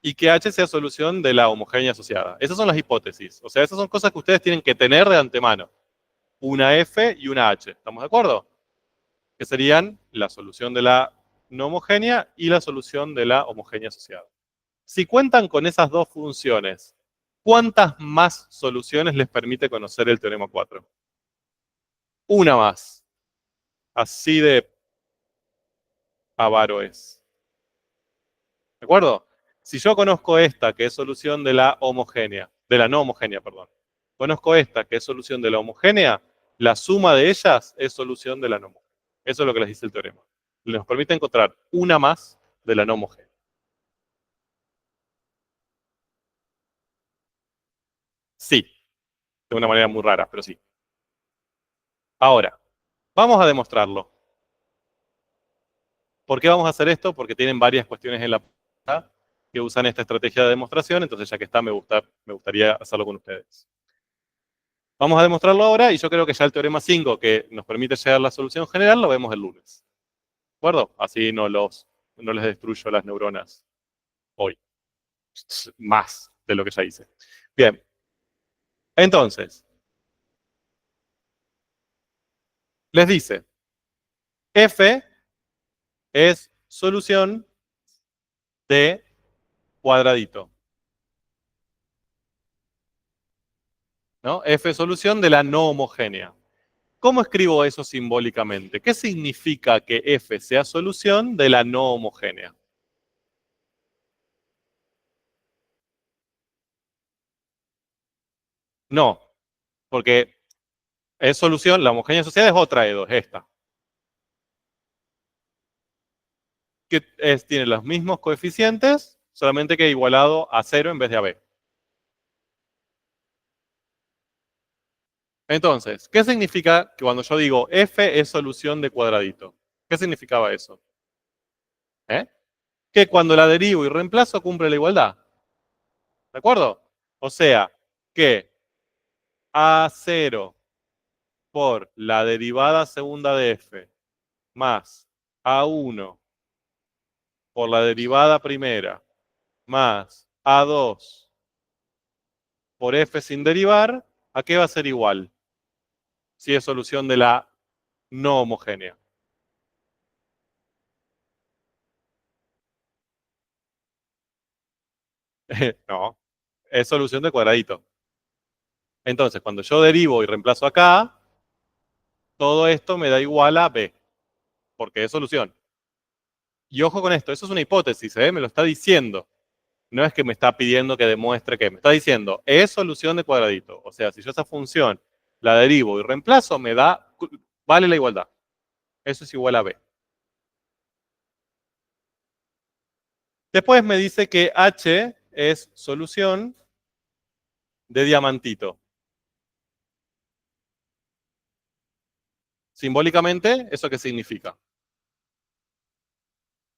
y que h sea solución de la homogénea asociada. Esas son las hipótesis. O sea, esas son cosas que ustedes tienen que tener de antemano. Una f y una h. ¿Estamos de acuerdo? Que serían la solución de la no homogénea y la solución de la homogénea asociada. Si cuentan con esas dos funciones, ¿cuántas más soluciones les permite conocer el teorema 4? Una más. Así de avaro es. ¿De acuerdo? Si yo conozco esta, que es solución de la homogénea, de la no homogénea, perdón. Conozco esta, que es solución de la homogénea, la suma de ellas es solución de la no homogénea. Eso es lo que les dice el teorema. Nos permite encontrar una más de la no homogénea. Sí, de una manera muy rara, pero sí. Ahora, vamos a demostrarlo. ¿Por qué vamos a hacer esto? Porque tienen varias cuestiones en la pregunta que usan esta estrategia de demostración, entonces ya que está, me gustaría hacerlo con ustedes. Vamos a demostrarlo ahora y yo creo que ya el teorema 5 que nos permite llegar a la solución general lo vemos el lunes. ¿De acuerdo? Así no les destruyo las neuronas hoy. Más de lo que ya hice. Bien. Entonces, les dice, F es solución de cuadradito, ¿no? F es solución de la no homogénea. ¿Cómo escribo eso simbólicamente? ¿Qué significa que F sea solución de la no homogénea? No, porque es solución, la homogénea asociada es otra E2, esta. Que tiene los mismos coeficientes, solamente que igualado a 0 en vez de a b. Entonces, ¿qué significa que cuando yo digo F es solución de cuadradito? ¿Qué significaba eso? ¿Eh? Que cuando la derivo y reemplazo cumple la igualdad. ¿De acuerdo? O sea, que A0 por la derivada segunda de F más A1 por la derivada primera más A2 por F sin derivar, ¿a qué va a ser igual? Si es solución de la no homogénea. No, es solución de cuadradito. Entonces, cuando yo derivo y reemplazo acá, todo esto me da igual a B, porque es solución. Y ojo con esto, eso es una hipótesis, ¿eh? Me lo está diciendo. No es que me está pidiendo que demuestre que me está diciendo, es solución de cuadradito. O sea, si yo esa función la derivo y reemplazo, me da, vale la igualdad. Eso es igual a B. Después me dice que H es solución de diamantito. Simbólicamente, ¿eso qué significa?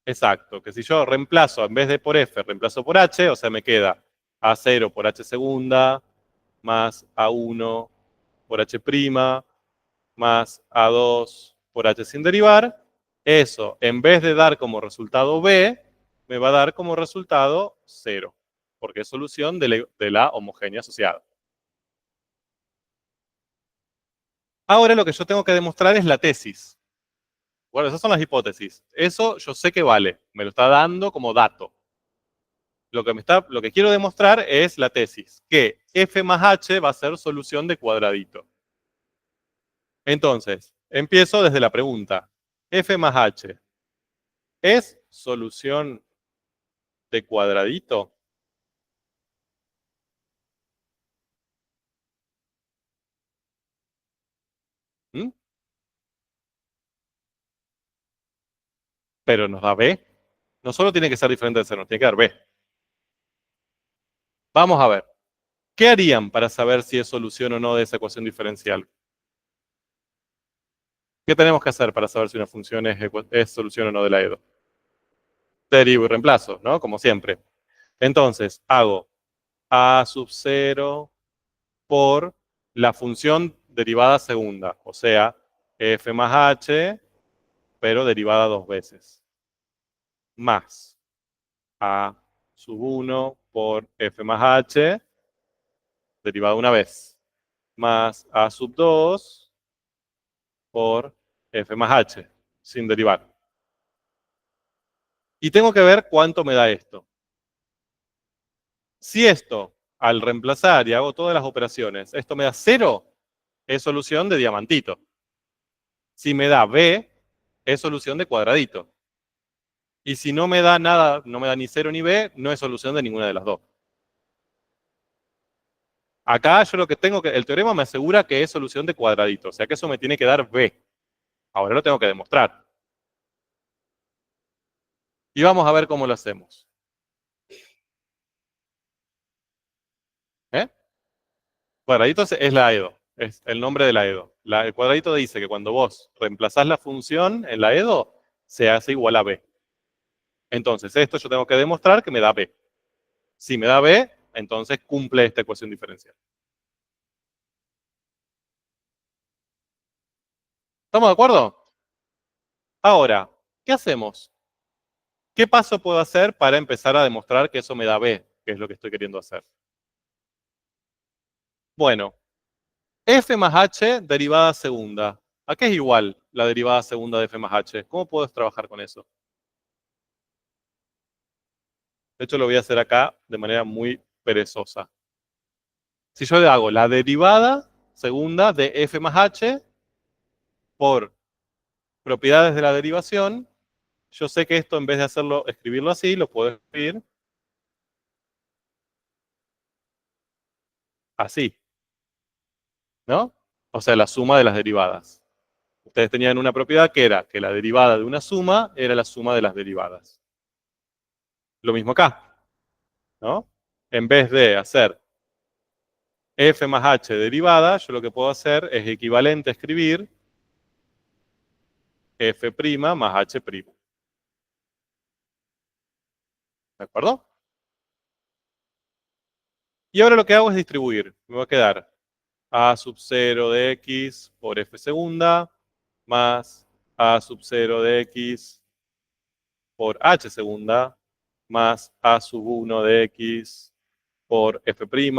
Exacto, que si yo reemplazo, en vez de por F, reemplazo por H, o sea, me queda A0 por H segunda, más A1 por H prima, más A2 por H sin derivar, eso, en vez de dar como resultado B, me va a dar como resultado 0, porque es solución de la homogénea asociada. Ahora lo que yo tengo que demostrar es la tesis. Bueno, esas son las hipótesis. Eso yo sé que vale, me lo está dando como dato. Lo que quiero demostrar es la tesis, que F más H va a ser solución de cuadradito. Entonces, empiezo desde la pregunta. F más H, ¿es solución de cuadradito? ¿Mm? Pero nos da B. No solo tiene que ser diferente de 0, nos tiene que dar B. Vamos a ver. ¿Qué harían para saber si es solución o no de esa ecuación diferencial? ¿Qué tenemos que hacer para saber si una función es solución o no de la EDO? Derivo y reemplazo, ¿no? Como siempre. Entonces, hago A sub 0 por la función derivada segunda, o sea, F más H, pero derivada dos veces, más A sub 1 por F más H, derivada una vez, más A sub 2 por F más H, sin derivar. Y tengo que ver cuánto me da esto. Si esto, al reemplazar y hago todas las operaciones, esto me da 0, es solución de diamantito. Si me da B, es solución de cuadradito. Y si no me da nada, no me da ni 0 ni B, no es solución de ninguna de las dos. Acá yo lo que tengo que, el teorema me asegura que es solución de cuadradito, o sea que eso me tiene que dar B. Ahora lo tengo que demostrar. Y vamos a ver cómo lo hacemos. ¿Eh? Cuadradito es la EDO, es el nombre de la EDO. El cuadradito dice que cuando vos reemplazás la función en la EDO, se hace igual a B. Entonces, esto yo tengo que demostrar que me da B. Si me da B, entonces cumple esta ecuación diferencial. ¿Estamos de acuerdo? Ahora, ¿qué hacemos? ¿Qué paso puedo hacer para empezar a demostrar que eso me da B? Que es lo que estoy queriendo hacer. Bueno, F más H derivada segunda. ¿A qué es igual la derivada segunda de f más h? ¿Cómo puedo trabajar con eso? De hecho, lo voy a hacer acá de manera muy perezosa. Si yo le hago la derivada segunda de f más h por propiedades de la derivación, yo sé que esto en vez de hacerlo, escribirlo así, lo puedo escribir así, ¿no? O sea, la suma de las derivadas. Ustedes tenían una propiedad que era que la derivada de una suma era la suma de las derivadas. Lo mismo acá, ¿no? En vez de hacer f más h derivada, yo lo que puedo hacer es equivalente a escribir f' más h'. ¿De acuerdo? Y ahora lo que hago es distribuir. Me va a quedar a sub 0 de x por f segunda más a sub 0 de x por h segunda más a sub 1 de x por f'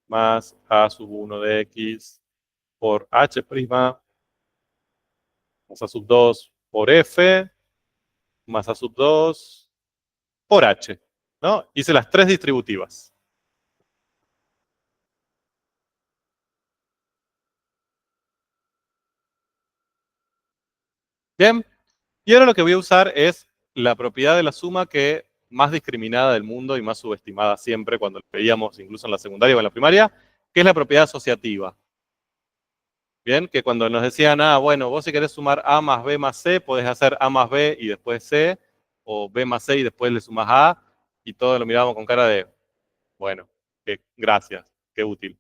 más a sub 1 de x por h', más a sub 2 por f, más a sub 2 por h, ¿no? Hice las tres distributivas. Bien, y ahora lo que voy a usar es la propiedad de la suma que más discriminada del mundo y más subestimada siempre cuando lo veíamos incluso en la secundaria o en la primaria, que es la propiedad asociativa. Bien, que cuando nos decían, bueno, vos si querés sumar A más B más C, podés hacer A más B y después C, o B más C y después le sumas A, y todos lo mirábamos con cara de, bueno, gracias, qué útil.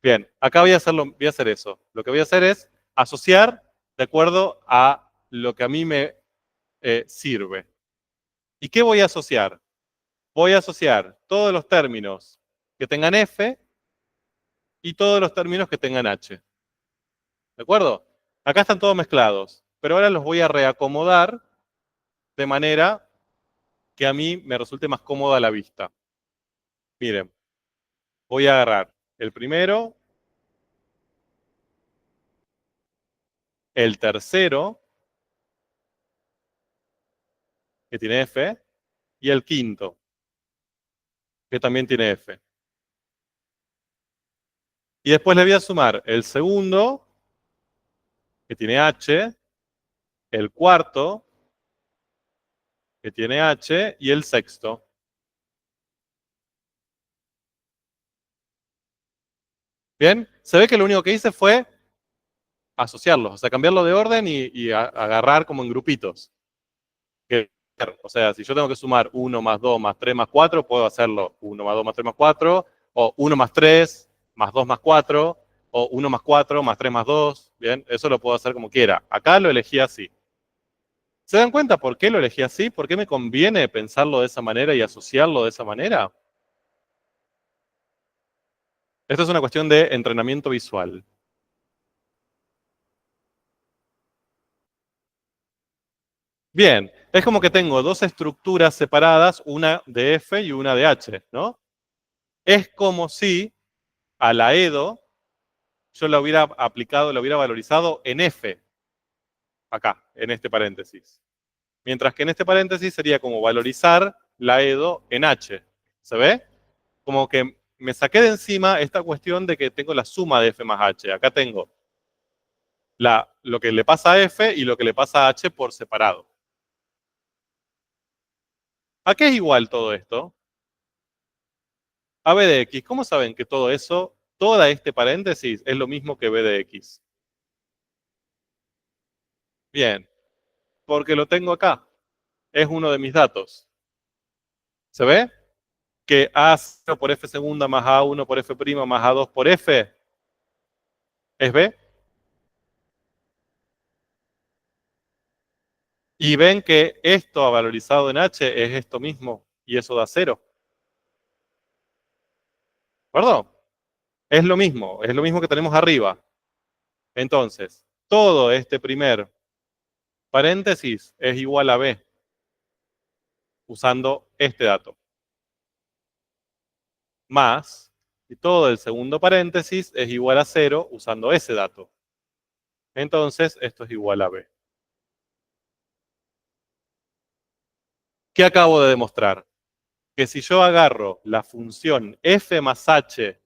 Bien, acá voy a hacer eso. Lo que voy a hacer es asociar de acuerdo a lo que a mí me sirve. ¿Y qué voy a asociar? Voy a asociar todos los términos que tengan F y todos los términos que tengan H. ¿De acuerdo? Acá están todos mezclados, pero ahora los voy a reacomodar de manera que a mí me resulte más cómoda la vista. Miren, voy a agarrar el primero, el tercero, que tiene F, y el quinto, que también tiene F. Y después le voy a sumar el segundo, que tiene H, el cuarto, que tiene H, y el sexto. Bien, se ve que lo único que hice fue asociarlos, o sea, cambiarlo de orden y agarrar como en grupitos. O sea, si yo tengo que sumar 1 más 2 más 3 más 4, puedo hacerlo 1 más 2 más 3 más 4, o 1 más 3 más 2 más 4, o 1 más 4 más 3 más 2. Bien, eso lo puedo hacer como quiera. Acá lo elegí así. ¿Se dan cuenta por qué lo elegí así? ¿Por qué me conviene pensarlo de esa manera y asociarlo de esa manera? Esto es una cuestión de entrenamiento visual. Bien, es como que tengo dos estructuras separadas, una de F y una de H, ¿no? Es como si a la EDO yo la hubiera aplicado, la hubiera valorizado en F, acá, en este paréntesis. Mientras que en este paréntesis sería como valorizar la EDO en H. ¿Se ve? Como que me saqué de encima esta cuestión de que tengo la suma de F más H. Acá tengo lo que le pasa a F y lo que le pasa a H por separado. ¿A qué es igual todo esto? A B de X. ¿Cómo saben que todo eso, toda este paréntesis, es lo mismo que B de X? Bien, porque lo tengo acá. Es uno de mis datos. ¿Se ve? Que A0 por F segunda más A1 por F' más A2 por F es B. Y ven que esto valorizado en H es esto mismo y eso da 0. ¿De acuerdo? Es lo mismo que tenemos arriba. Entonces, todo este primer paréntesis es igual a B usando este dato. Más, y todo el segundo paréntesis es igual a 0 usando ese dato. Entonces, esto es igual a B. ¿Qué acabo de demostrar? Que si yo agarro la función f más h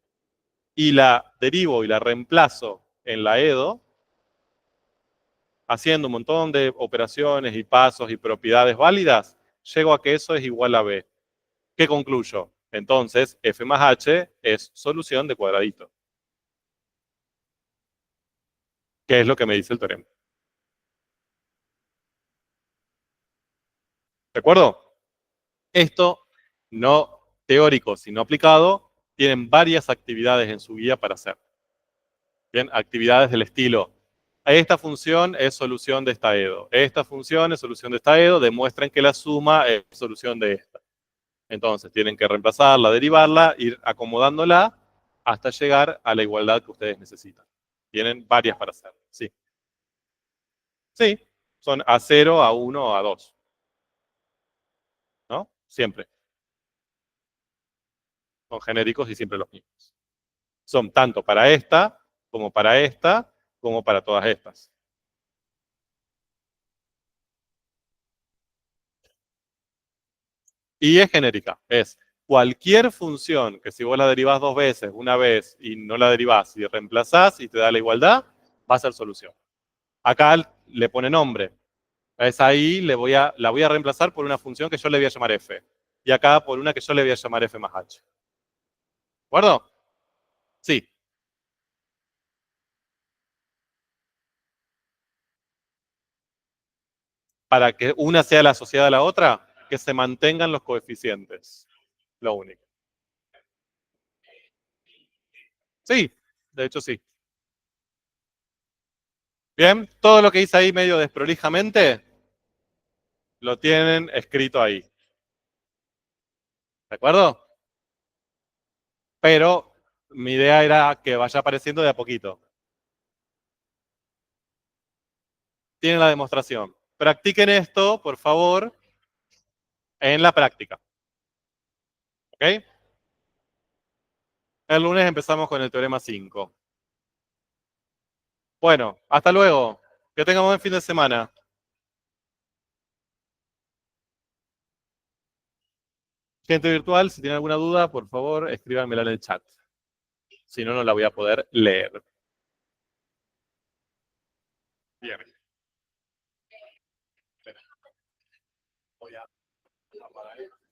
y la derivo y la reemplazo en la EDO, haciendo un montón de operaciones y pasos y propiedades válidas, llego a que eso es igual a B. ¿Qué concluyo? Entonces, f más h es solución de cuadradito. ¿Qué es lo que me dice el teorema? ¿De acuerdo? Esto, no teórico, sino aplicado, tienen varias actividades en su guía para hacer. Bien, actividades del estilo. Esta función es solución de esta EDO. Esta función es solución de esta EDO. Demuestren que la suma es solución de esta. Entonces, tienen que reemplazarla, derivarla, ir acomodándola hasta llegar a la igualdad que ustedes necesitan. Tienen varias para hacer. Sí. Sí, son A0, A1, A2. ¿No? Siempre. Son genéricos y siempre los mismos. Son tanto para esta, como para todas estas. Y es genérica. Es cualquier función que si vos la derivás dos veces, una vez y no la derivás y reemplazás y te da la igualdad, va a ser solución. Acá le pone nombre. Es ahí, la voy a reemplazar por una función que yo le voy a llamar f. Y acá por una que yo le voy a llamar f más h. ¿De acuerdo? Sí. Para que una sea la asociada a la otra, que se mantengan los coeficientes. Lo único. Sí, de hecho sí. Bien, todo lo que hice ahí medio desprolijamente, lo tienen escrito ahí. ¿De acuerdo? Pero mi idea era que vaya apareciendo de a poquito. Tienen la demostración. Practiquen esto, por favor, en la práctica. ¿Ok? El lunes empezamos con el teorema 5. Bueno, hasta luego. Que tengan buen fin de semana. Gente virtual, si tienen alguna duda, por favor, escríbanmela en el chat. Si no, no la voy a poder leer. Bien. Voy a apagar esto.